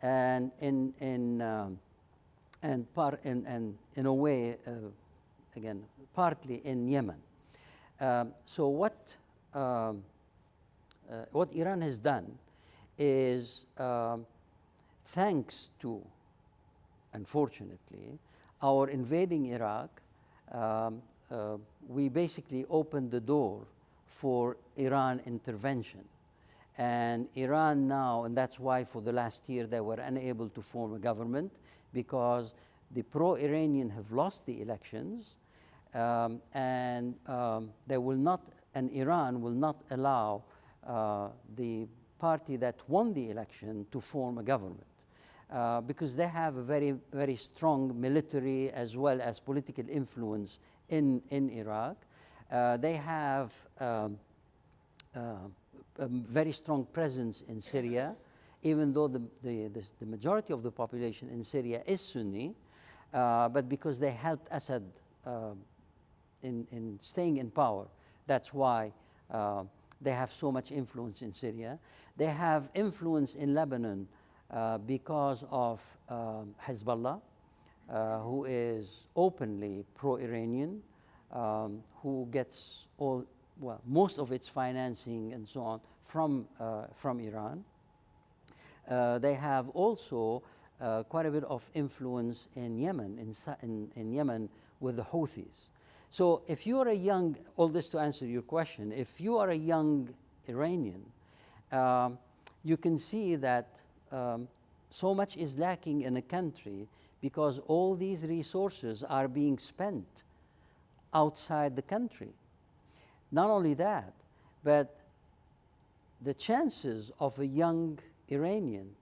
and in a way, again, partly in Yemen. So what Iran has done is, thanks to, unfortunately, our invading Iraq, we basically opened the door for Iran intervention. And Iran now, and that's why for the last year they were unable to form a government, because the pro-Iranian have lost the elections, and they will not, and Iran will not allow the party that won the election to form a government. Because they have a very, very strong military as well as political influence in Iraq. They have a very strong presence in Syria, even though the majority of the population in Syria is Sunni, but because they helped Assad in staying in power, that's why they have so much influence in Syria. They have influence in Lebanon because of Hezbollah, who is openly pro-Iranian, who gets most of its financing and so on from Iran. They have also quite a bit of influence in Yemen, in Yemen with the Houthis. So if you are a young, all this to answer your question, if you are a young Iranian, you can see that so much is lacking in a country because all these resources are being spent outside the country. Not only that, but the chances of a young Iranian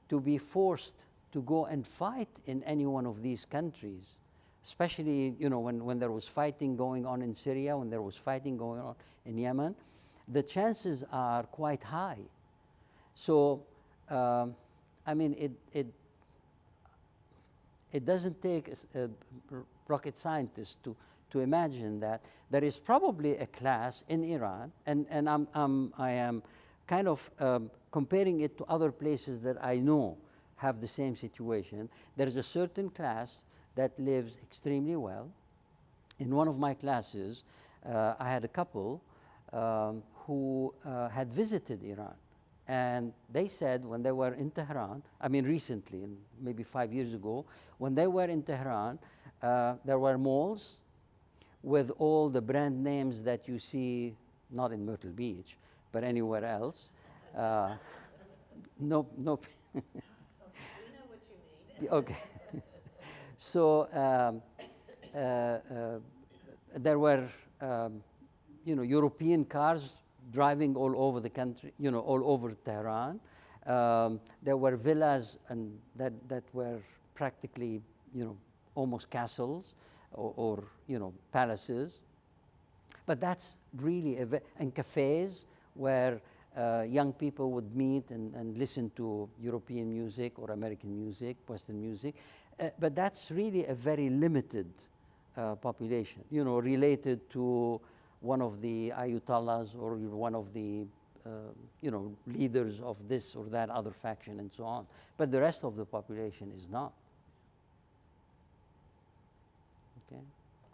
to be forced to go and fight in any one of these countries, especially when there was fighting going on in Syria, when there was fighting going on in Yemen, the chances are quite high. So, I mean, it doesn't take a rocket scientist to imagine that there is probably a class in Iran, and I am kind of comparing it to other places that I know have the same situation. There is a certain class that lives extremely well. In one of my classes, I had a couple who had visited Iran. And they said when they were in Tehran, I mean recently, maybe 5 years ago, when they were in Tehran, there were malls with all the brand names that you see, not in Myrtle Beach, but anywhere else. No. We know what you mean. Okay. So there were, European cars driving all over the country, all over Tehran. There were villas and that were practically, almost castles or palaces. But that's really, and cafes where young people would meet and listen to European music or American music, Western music. But that's really a very limited population, related to one of the Ayatollahs or one of the, leaders of this or that other faction and so on. But the rest of the population is not. Okay.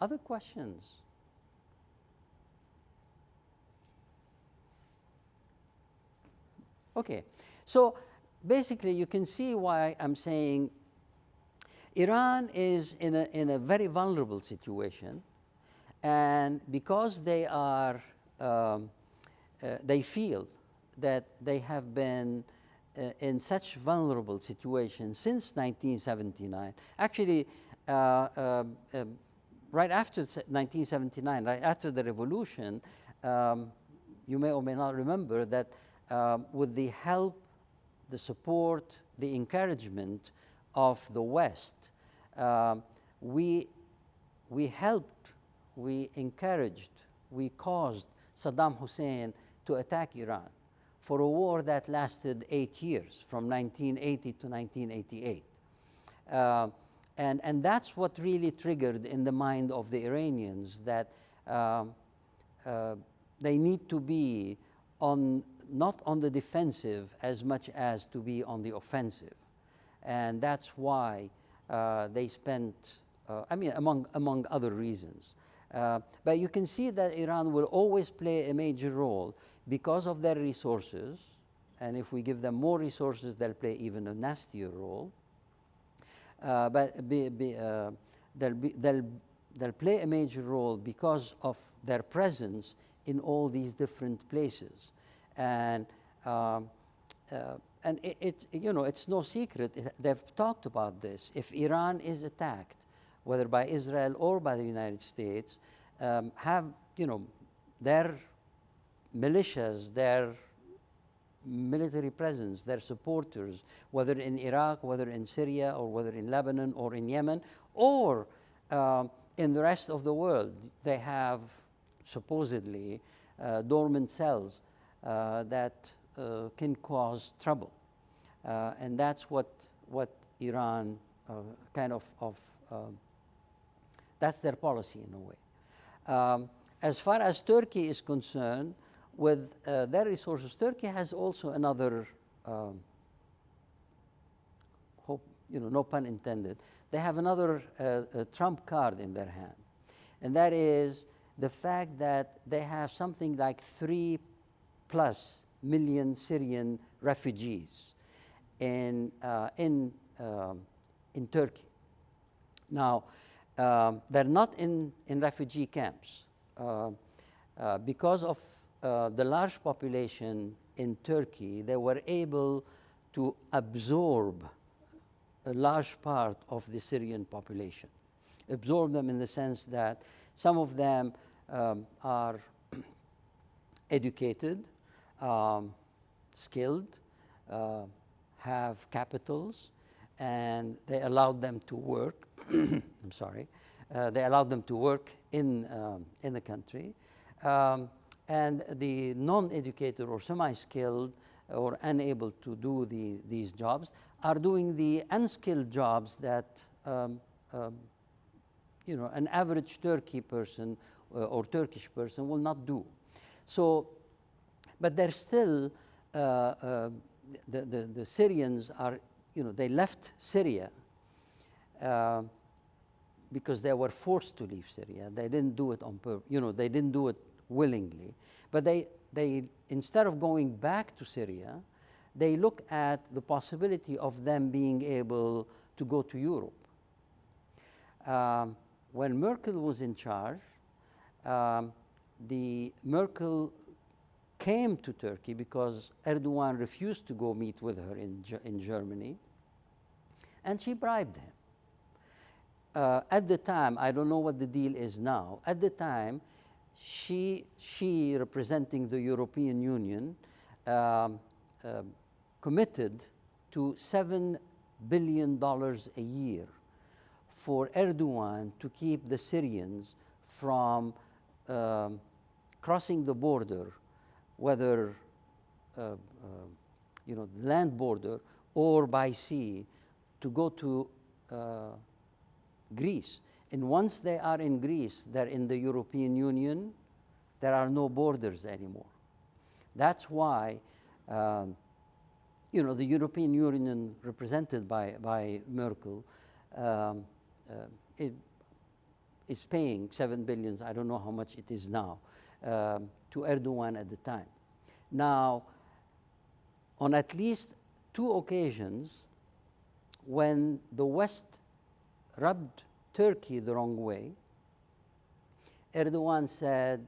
Other questions? Okay. So basically, you can see why I'm saying Iran is in a very vulnerable situation. And because they are, they feel that they have been in such vulnerable situation since 1979. Actually, right after 1979, right after the revolution, you may or may not remember that with the help, the support, the encouragement of the West, we helped, we encouraged, we caused Saddam Hussein to attack Iran for a war that lasted 8 years, from 1980 to 1988. And that's what really triggered in the mind of the Iranians that they need to be not on the defensive as much as to be on the offensive. And that's why they spent, among other reasons. But you can see that Iran will always play a major role because of their resources. And if we give them more resources, they'll play even a nastier role. But they'll play a major role because of their presence in all these different places. And it's no secret. They've talked about this. If Iran is attacked, whether by Israel or by the United States, have their militias, their military presence, their supporters, whether in Iraq, whether in Syria, or whether in Lebanon or in Yemen, or in the rest of the world, they have supposedly dormant cells that can cause trouble. And that's what Iran that's their policy in a way. As far as Turkey is concerned, with their resources, Turkey has also another, no pun intended, they have another trump card in their hand. And that is the fact that they have something like 3+ million Syrian refugees in Turkey. Now, they're not in refugee camps. Because of the large population in Turkey, they were able to absorb a large part of the Syrian population. Absorb them in the sense that some of them are educated, skilled, have capitals, and they allowed them to work. I'm sorry. They allowed them to work in the country. And the non-educated or semi-skilled or unable to do these jobs are doing the unskilled jobs that an average Turkey person or Turkish person will not do. So, but they're still, the Syrians are, they left Syria because they were forced to leave Syria. They didn't do it on purpose. They didn't do it willingly. But they instead of going back to Syria, they look at the possibility of them being able to go to Europe. When Merkel was in charge, the Merkel came to Turkey because Erdogan refused to go meet with her in Germany, and she bribed him. At the time, I don't know what the deal is now. At the time, she representing the European Union, committed to $7 billion a year for Erdogan to keep the Syrians from crossing the border, whether the land border or by sea, to go to Greece. And once they are in Greece, they're in the European Union, there are no borders anymore. That's why the European Union, represented by Merkel, is paying $7 billion, I don't know how much it is now, to Erdogan at the time. Now, on at least 2 occasions, when the West rubbed Turkey the wrong way, Erdogan said,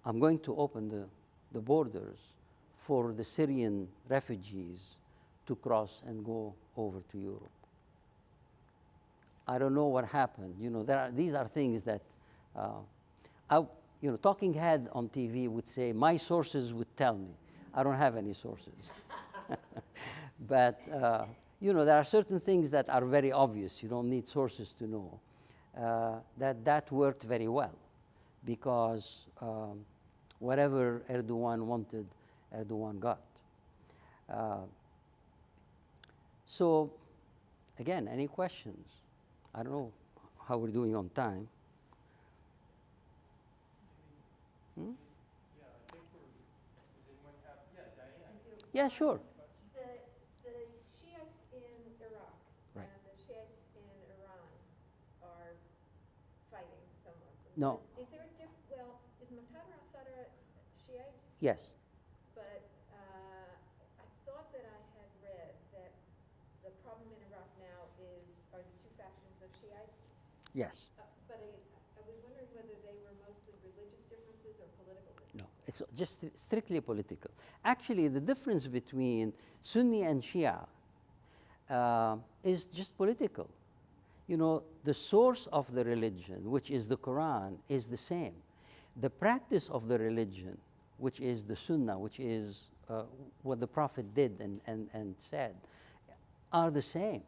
I'm going to open the borders for the Syrian refugees to cross and go over to Europe. I don't know what happened. These are things that, talking head on TV would say, my sources would tell me. I don't have any sources. But, there are certain things that are very obvious. You don't need sources to know. That worked very well because whatever Erdogan wanted, Erdogan got. So, again, any questions? I don't know how we're doing on time. Yeah, I think does anyone have, Diane? Yeah, sure. The Shiites in Iraq Right. and the Shiites in Iran are fighting somewhat. No. Is there a is Muqtada al-Sadr a Shiite? Yes. But I thought that I had read that the problem in Iraq now are the 2 factions of Shiites. Yes. But I was wondering whether they were mostly religious differences or political differences. No, it's just strictly political. Actually, the difference between Sunni and Shia is just political. The source of the religion, which is the Quran, is the same. The practice of the religion, which is the Sunnah, which is what the Prophet did and said, are the same.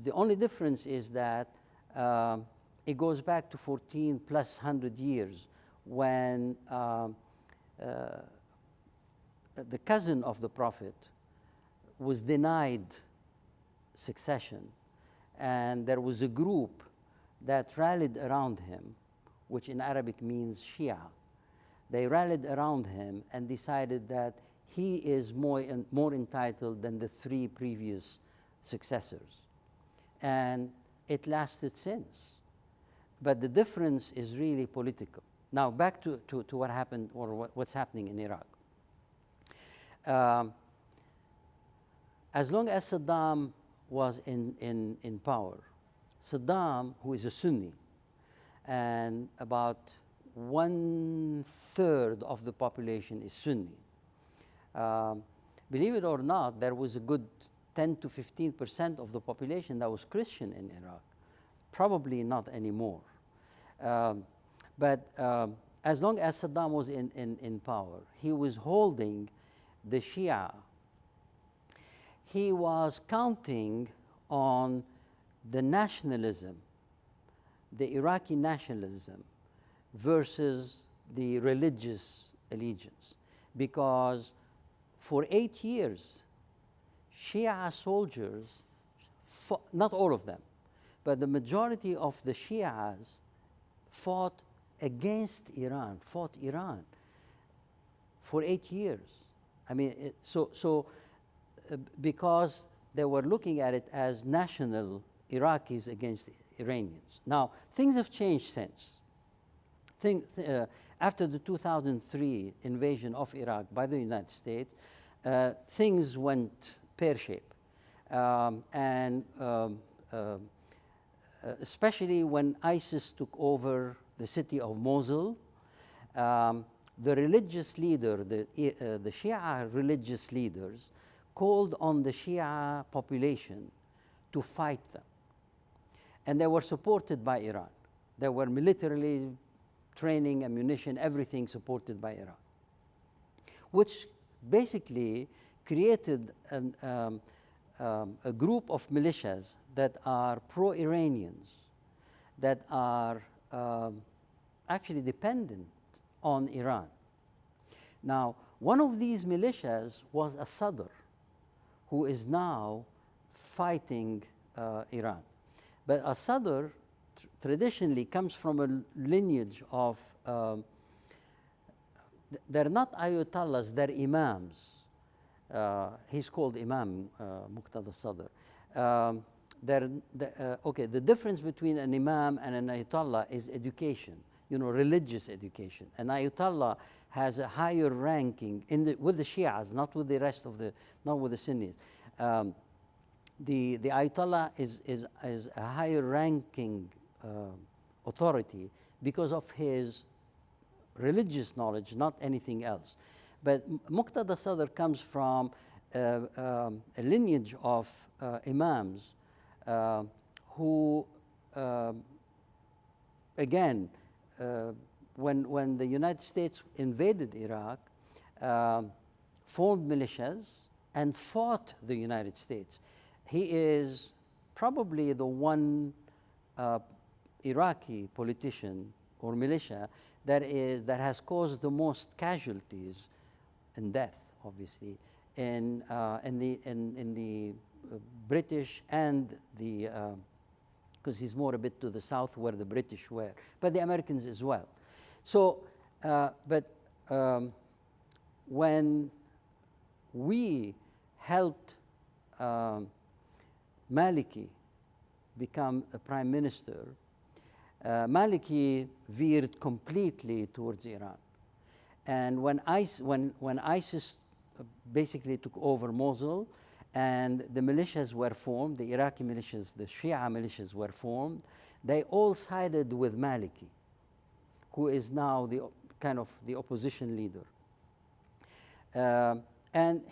The only difference is that it goes back to 14 plus 100 years when the cousin of the Prophet was denied succession, and there was a group that rallied around him, which in Arabic means Shia. They rallied around him and decided that he is more entitled than the 3 previous successors. And it lasted since. But the difference is really political. Now, back to what happened or what's happening in Iraq. As long as Saddam was in power, Saddam, who is a Sunni, and about 1/3 of the population is Sunni. Believe it or not, there was a good 10 to 15% of the population that was Christian in Iraq. Probably not anymore. But as long as Saddam was in power, he was holding the Shia. He was counting on the nationalism, the Iraqi nationalism, versus the religious allegiance. Because for 8 years, Shia soldiers, not all of them, but the majority of the Shias fought against Iran, fought Iran for 8 years. I mean, because they were looking at it as national Iraqis against Iranians. Now, things have changed since. After the 2003 invasion of Iraq by the United States, things went pear-shaped. Especially when ISIS took over the city of Mosul, the religious leader, the Shia religious leaders, called on the Shia population to fight them. And they were supported by Iran. They were militarily training, ammunition, everything supported by Iran, which basically created a group of militias that are pro-Iranians, that are actually dependent on Iran. Now, one of these militias was a Sadr, who is now fighting Iran. But a Sadr traditionally comes from a lineage of, they're not ayatollahs, they're imams. He's called Imam Muqtada Sadr. Okay, the difference between an imam and an ayatollah is education, religious education. An ayatollah has a higher ranking with the Shias, not with the rest of not with the Sunnis. The ayatollah is a higher ranking authority because of his religious knowledge, not anything else. But Muqtada Sadr comes from a lineage of imams who, again, when the United States invaded Iraq, formed militias and fought the United States. He is probably the one Iraqi politician or militia that has caused the most casualties and death, obviously, in the British and the because he's more a bit to the south where the British were, but the Americans as well. So, when we helped Maliki become a prime minister, Maliki veered completely towards Iran. And when ISIS basically took over Mosul and the militias were formed, the Iraqi militias, the Shia militias were formed, they all sided with Maliki, who is now the opposition leader. And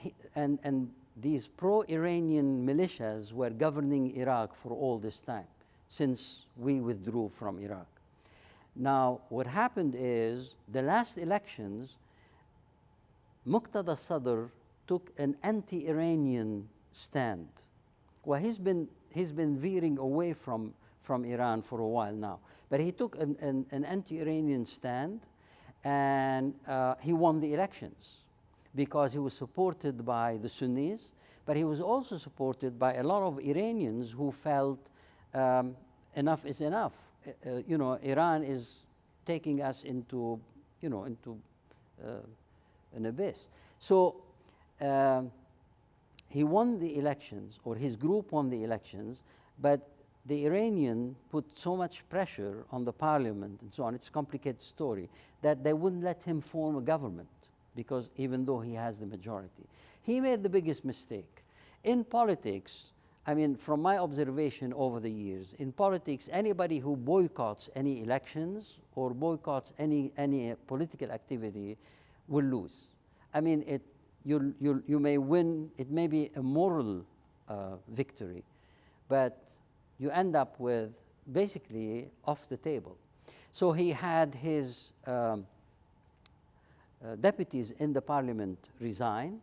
these pro-Iranian militias were governing Iraq for all this time, since we withdrew from Iraq. Now, what happened is, the last elections, Muqtada Sadr took an anti-Iranian stand. Well, he's been veering away from Iran for a while now, but he took an anti-Iranian stand, and he won the elections because he was supported by the Sunnis, but he was also supported by a lot of Iranians who felt enough is enough. Iran is taking us into an abyss. So he won the elections, or his group won the elections, but the Iranian put so much pressure on the parliament and so on, it's a complicated story, that they wouldn't let him form a government, because even though he has the majority. He made the biggest mistake. In politics, I mean, from my observation over the years, in politics, anybody who boycotts any elections or boycotts any political activity will lose. I mean, you may win, it may be a moral victory, but you end up with basically off the table. So he had his deputies in the parliament resign,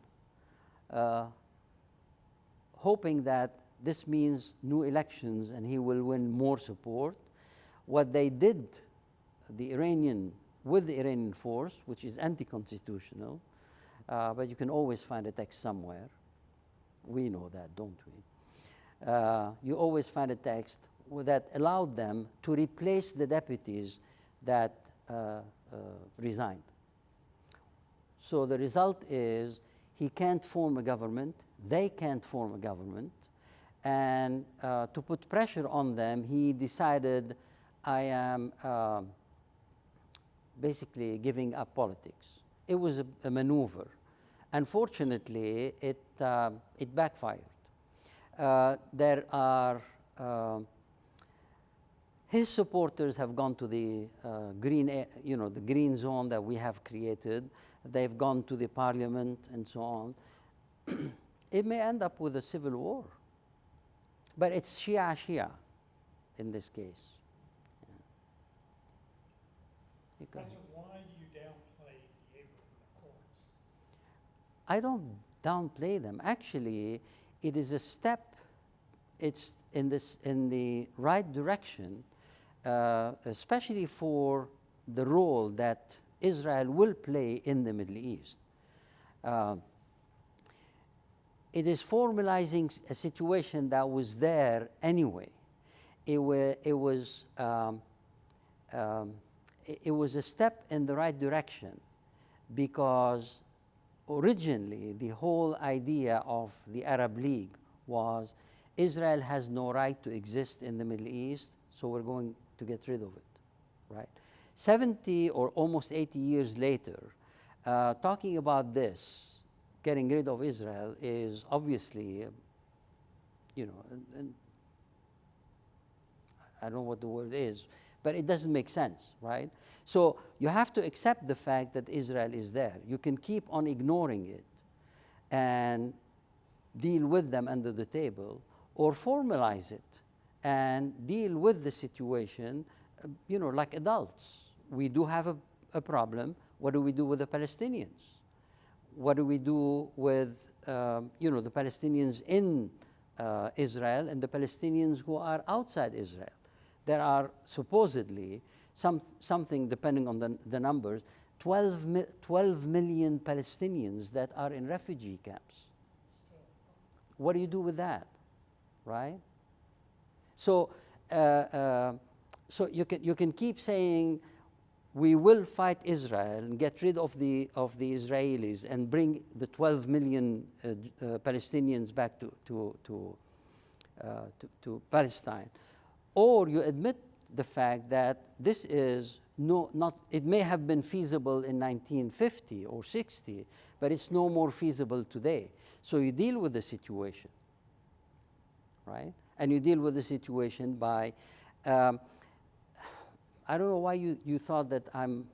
hoping that this means new elections and he will win more support. What they did, with the Iranian force, which is anti-constitutional, but you can always find a text somewhere. We know that, don't we? You always find a text that allowed them to replace the deputies that resigned. So the result is he can't form a government, they can't form a government, And to put pressure on them, he decided, I am basically giving up politics. It was a maneuver. Unfortunately, it backfired. There are his supporters have gone to the the green zone that we have created. They've gone to the parliament and so on. It may end up with a civil war. But it's Shia in this case. Yeah. Professor, why do you downplay the Abraham Accords? I don't downplay them. Actually, it is a step. It's in the right direction, especially for the role that Israel will play in the Middle East. It is formalizing a situation that was there anyway. It was a step in the right direction, because originally the whole idea of the Arab League was Israel has no right to exist in the Middle East, so we're going to get rid of it, right? 70 or almost 80 years later, talking about this, getting rid of Israel, is obviously, I don't know what the word is, but it doesn't make sense, right? So you have to accept the fact that Israel is there. You can keep on ignoring it and deal with them under the table, or formalize it and deal with the situation, like adults. We do have a problem. What do we do with the Palestinians? What do we do with the Palestinians in Israel and the Palestinians who are outside Israel? There are supposedly something, depending on the numbers, 12 million Palestinians that are in refugee camps. What do you do with that, right? So, so you can keep saying, we will fight Israel and get rid of the Israelis and bring the 12 million Palestinians back to Palestine, or you admit the fact that this is it may have been feasible in 1950 or 60, but it's no more feasible today. So you deal with the situation, right? And you deal with the situation by I don't know why you thought that I'm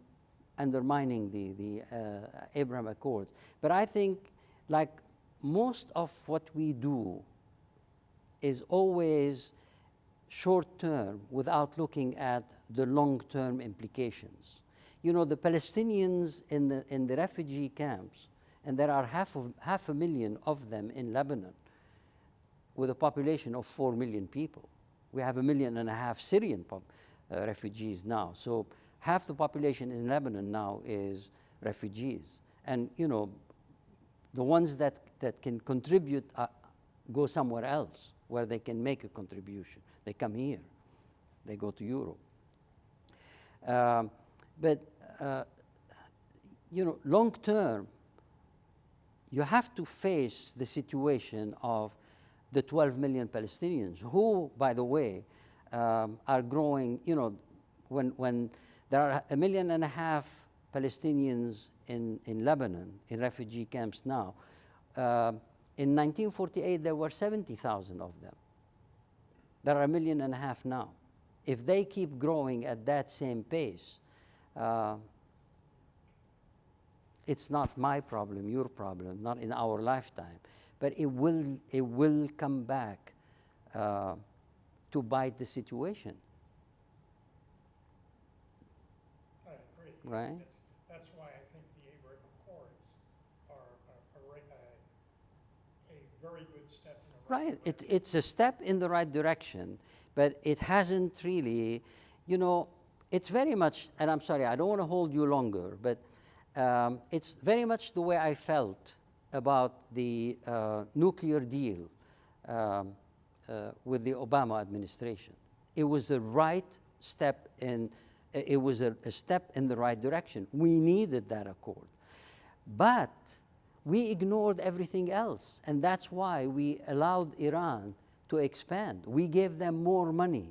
undermining the Abraham Accords, but I think, like most of what we do is always short-term without looking at the long-term implications. The Palestinians in the refugee camps, and there are half a million of them in Lebanon, with a population of 4 million people. We have 1.5 million Syrian refugees now. So half the population in Lebanon now is refugees. And, the ones that can contribute go somewhere else where they can make a contribution. They come here. They go to Europe. But long term, you have to face the situation of the 12 million Palestinians, who, by the way, are growing. When there are 1.5 million Palestinians in Lebanon, in refugee camps now, in 1948 there were 70,000 of them. There are 1.5 million now. If they keep growing at that same pace, it's not my problem, your problem, not in our lifetime, but it will come back to bite the situation. I agree. Right. That's why I think the Abraham Accords are a very good step in the right direction. It's a step in the right direction, but it hasn't really, it's very much, and I'm sorry, I don't want to hold you longer, but it's very much the way I felt about the nuclear deal with the Obama administration. It was the right step it was a step in the right direction. We needed that accord. But we ignored everything else, and that's why we allowed Iran to expand. We gave them more money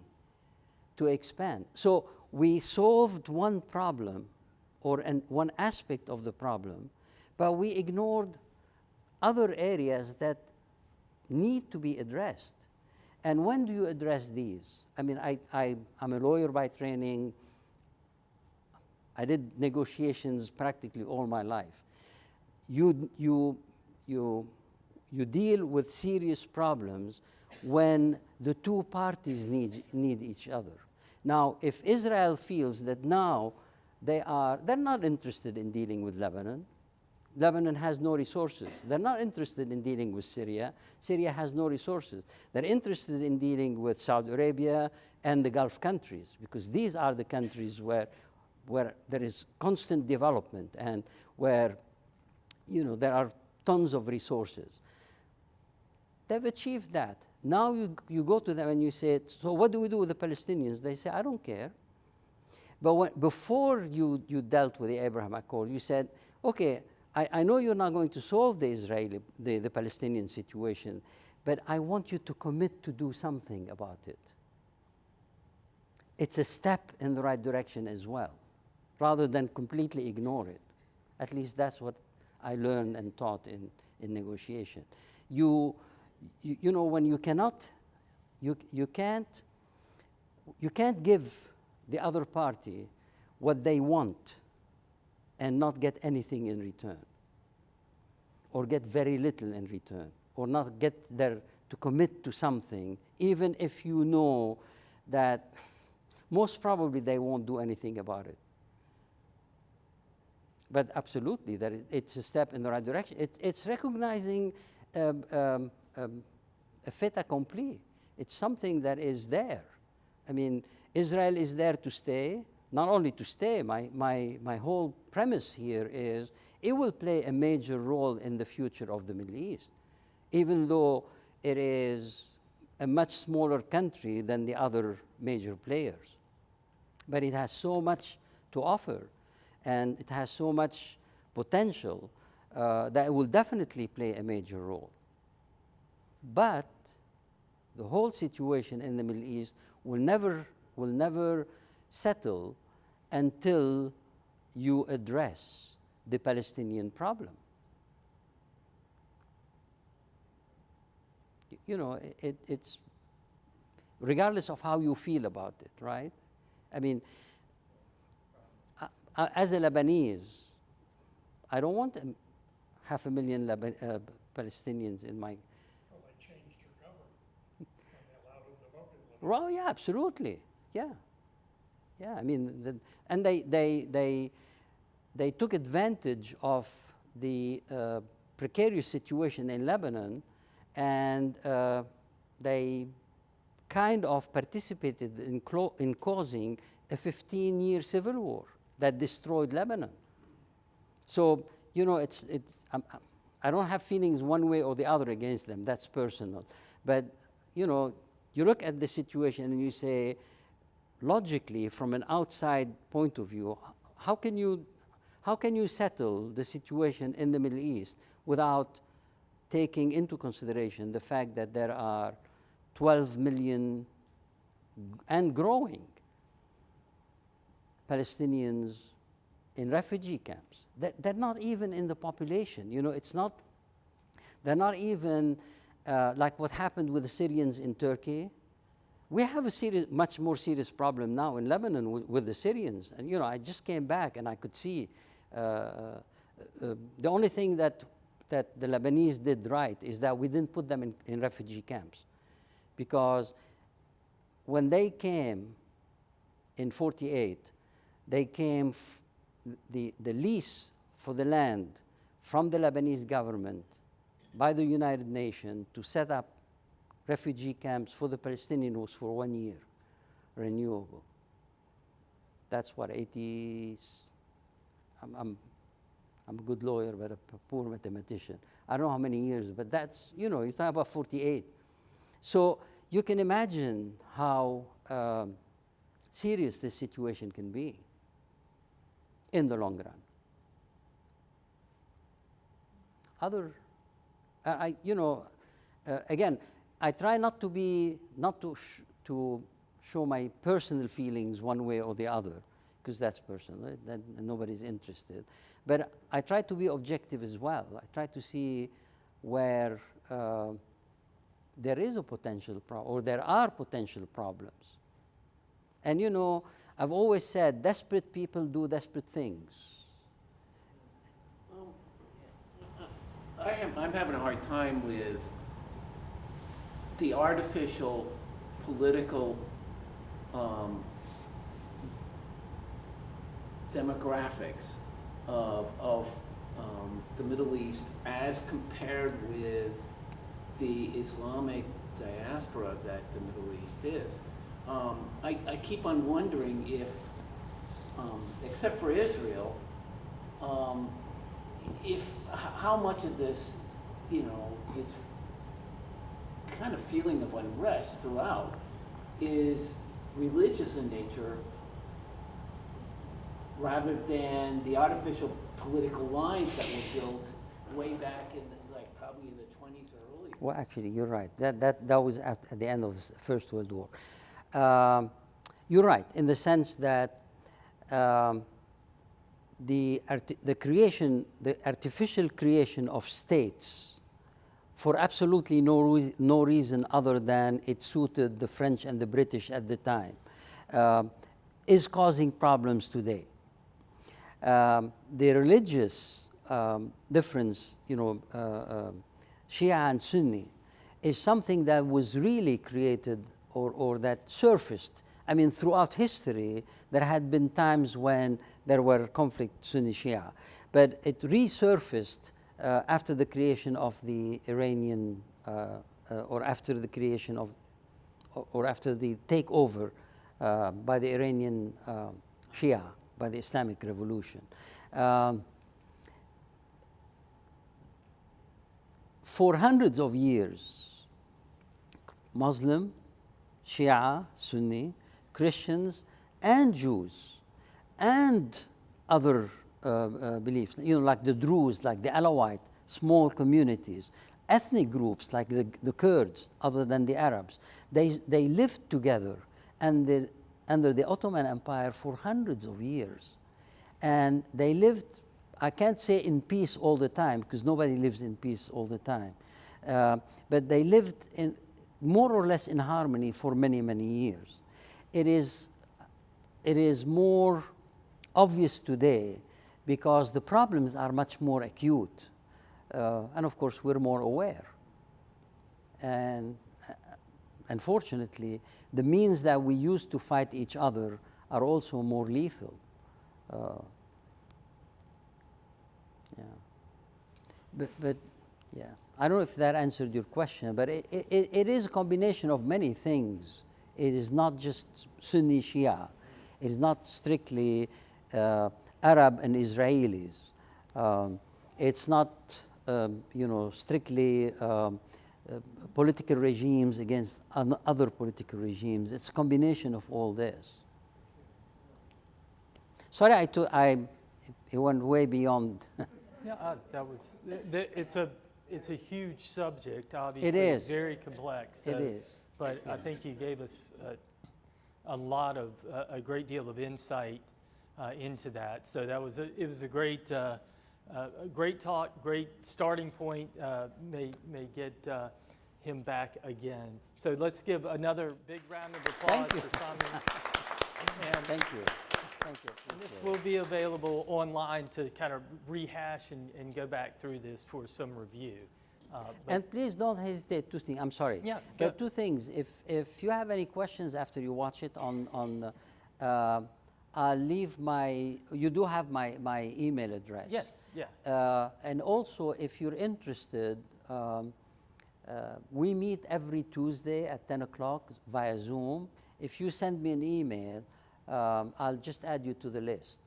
to expand. So we solved one problem or one aspect of the problem, but we ignored other areas that need to be addressed. And when do you address these? I mean, I'm a lawyer by training. I did negotiations practically all my life. You deal with serious problems when the two parties need each other. Now, if Israel feels that now they're not interested in dealing with Lebanon. Lebanon has no resources. They're not interested in dealing with Syria. Syria has no resources. They're interested in dealing with Saudi Arabia and the Gulf countries, because these are the countries where there is constant development and where there are tons of resources. They've achieved that. Now you go to them and you say, so what do we do with the Palestinians? They say, I don't care. But before you dealt with the Abraham Accord, you said, okay, I know you're not going to solve the Palestinian situation, but I want you to commit to do something about it. It's a step in the right direction as well, rather than completely ignore it. At least that's what I learned and taught in negotiation. You know, when you can't give the other party what they want and not get anything in return, or get very little in return, or not get there to commit to something, even if you know that most probably they won't do anything about it. But absolutely, it's a step in the right direction. It's recognizing a fait accompli. It's something that is there. I mean, Israel is there to stay. Not only to stay, my whole premise here is it will play a major role in the future of the Middle East, even though it is a much smaller country than the other major players. But it has so much to offer, and it has so much potential that it will definitely play a major role. But the whole situation in the Middle East will never settle until you address the Palestinian problem. You know, it's regardless of how you feel about it, right? I mean, as a Lebanese, I don't want 500,000 Palestinians in my. Well, they changed your government when they allowed them to vote in Lebanon. Well, yeah, absolutely, yeah. I mean, and they took advantage of the precarious situation in Lebanon, and they kind of participated in causing a 15-year civil war that destroyed Lebanon. So, you know, I don't have feelings one way or the other against them. That's personal. But, you know, you look at the situation and you say, logically, from an outside point of view, how can you settle the situation in the Middle East without taking into consideration the fact that there are 12 million and growing Palestinians in refugee camps? They're not even in the population. You know, they're not even like what happened with the Syrians in Turkey. We have a much more serious problem now in Lebanon with the Syrians. And, you know, I just came back and I could see the only thing that the Lebanese did right is that we didn't put them in refugee camps. Because when they came in 48, they came, the lease for the land from the Lebanese government by the United Nations to set up refugee camps for the Palestinians for 1 year, renewable. That's what, 80s, I'm a good lawyer, but a poor mathematician. I don't know how many years, but that's, you know, you're talking about 48. So you can imagine how serious this situation can be in the long run. Again, I try not to show my personal feelings one way or the other, because that's personal, right? Then nobody's interested. But I try to be objective as well. I try to see where there is a potential problem, or there are potential problems. And you know, I've always said, desperate people do desperate things. I'm having a hard time with the artificial political demographics of the Middle East as compared with the Islamic diaspora that the Middle East is. I keep on wondering if, except for Israel, how much of this, you know, this kind of feeling of unrest throughout is religious in nature rather than the artificial political lines that were built way back in, like, probably in the 20s or earlier. Well, actually, you're right. That was at the end of the First World War. You're right in the sense that the artificial creation of states for absolutely no reason other than it suited the French and the British at the time is causing problems today. The religious difference, you know, Shia and Sunni, is something that was really created or that surfaced. I mean, throughout history, there had been times when there were conflict Sunni-Shia, but it resurfaced after the creation of the Iranian, or after the creation of, or after the takeover by the Iranian Shia, by the Islamic Revolution. For hundreds of years, Muslim, Shia, Sunni, Christians, and Jews, and other beliefs, you know, like the Druze, like the Alawite, small communities, ethnic groups like the Kurds, other than the Arabs, they lived together and under the Ottoman Empire for hundreds of years. And they lived, I can't say in peace all the time, because nobody lives in peace all the time, but they lived in more or less in harmony for many, many years. It is more obvious today because the problems are much more acute. And of course, we're more aware. And unfortunately, the means that we use to fight each other are also more lethal. Yeah. But yeah, I don't know if that answered your question, but it is a combination of many things. It is not just Sunni Shia. It is not strictly Arab and Israelis. It's not, you know, strictly political regimes against other political regimes. It's a combination of all this. Sorry, it went way beyond. Yeah, that was. It's a huge subject. Obviously, It is very complex. It is. But I think you gave us a great deal of insight into that. So it was a great talk, great starting point. May get him back again. So let's give another big round of applause Thank you. for Samih. And Thank you. Thank you. and this will be available online to kind of rehash and go back through this for some review. And please don't hesitate to think. I'm sorry. Yeah, There go. are two things. If you have any questions after you watch it on I'll leave my. You do have my email address. Yes. Yeah. And also, if you're interested, we meet every Tuesday at 10 o'clock via Zoom. If you send me an email, I'll just add you to the list.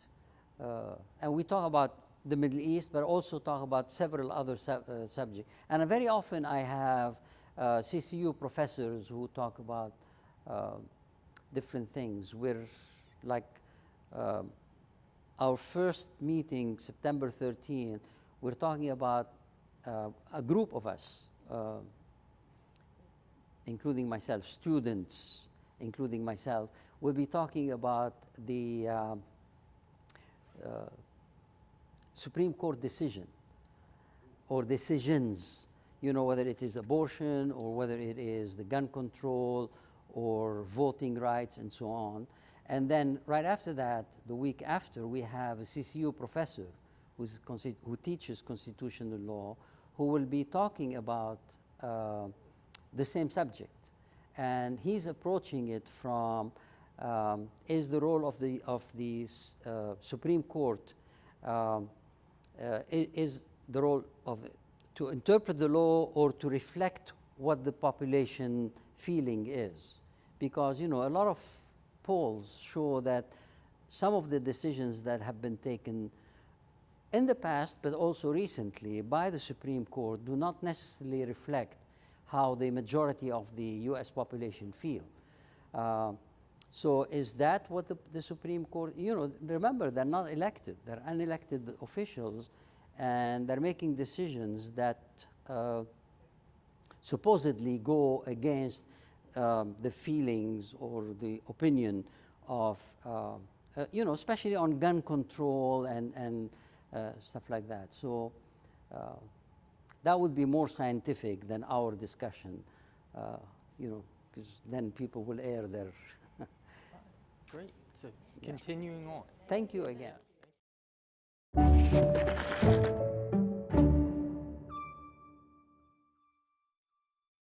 And we talk about the Middle East, but also talk about several other subjects. And very often I have CCU professors who talk about different things. We're like our first meeting, September 13th, we're talking about a group of us including myself, students, including myself, will be talking about the Supreme Court decision or decisions, you know, whether it is abortion or whether it is the gun control or voting rights and so on. And then right after that, the week after, we have a CCU professor who teaches constitutional law, who will be talking about the same subject. And he's approaching it from, is the role of the Supreme Court, is the role of to interpret the law or to reflect what the population feeling is. Because, you know, a lot of polls show that some of the decisions that have been taken in the past, but also recently, by the Supreme Court do not necessarily reflect how the majority of the US population feel. So is that what the Supreme Court, you know, remember, they're not elected, they're unelected officials, and they're making decisions that supposedly go against the feelings or the opinion of, you know, especially on gun control and stuff like that. So that would be more scientific than our discussion, you know, because then people will air their. Great. So continuing on. Thank you again.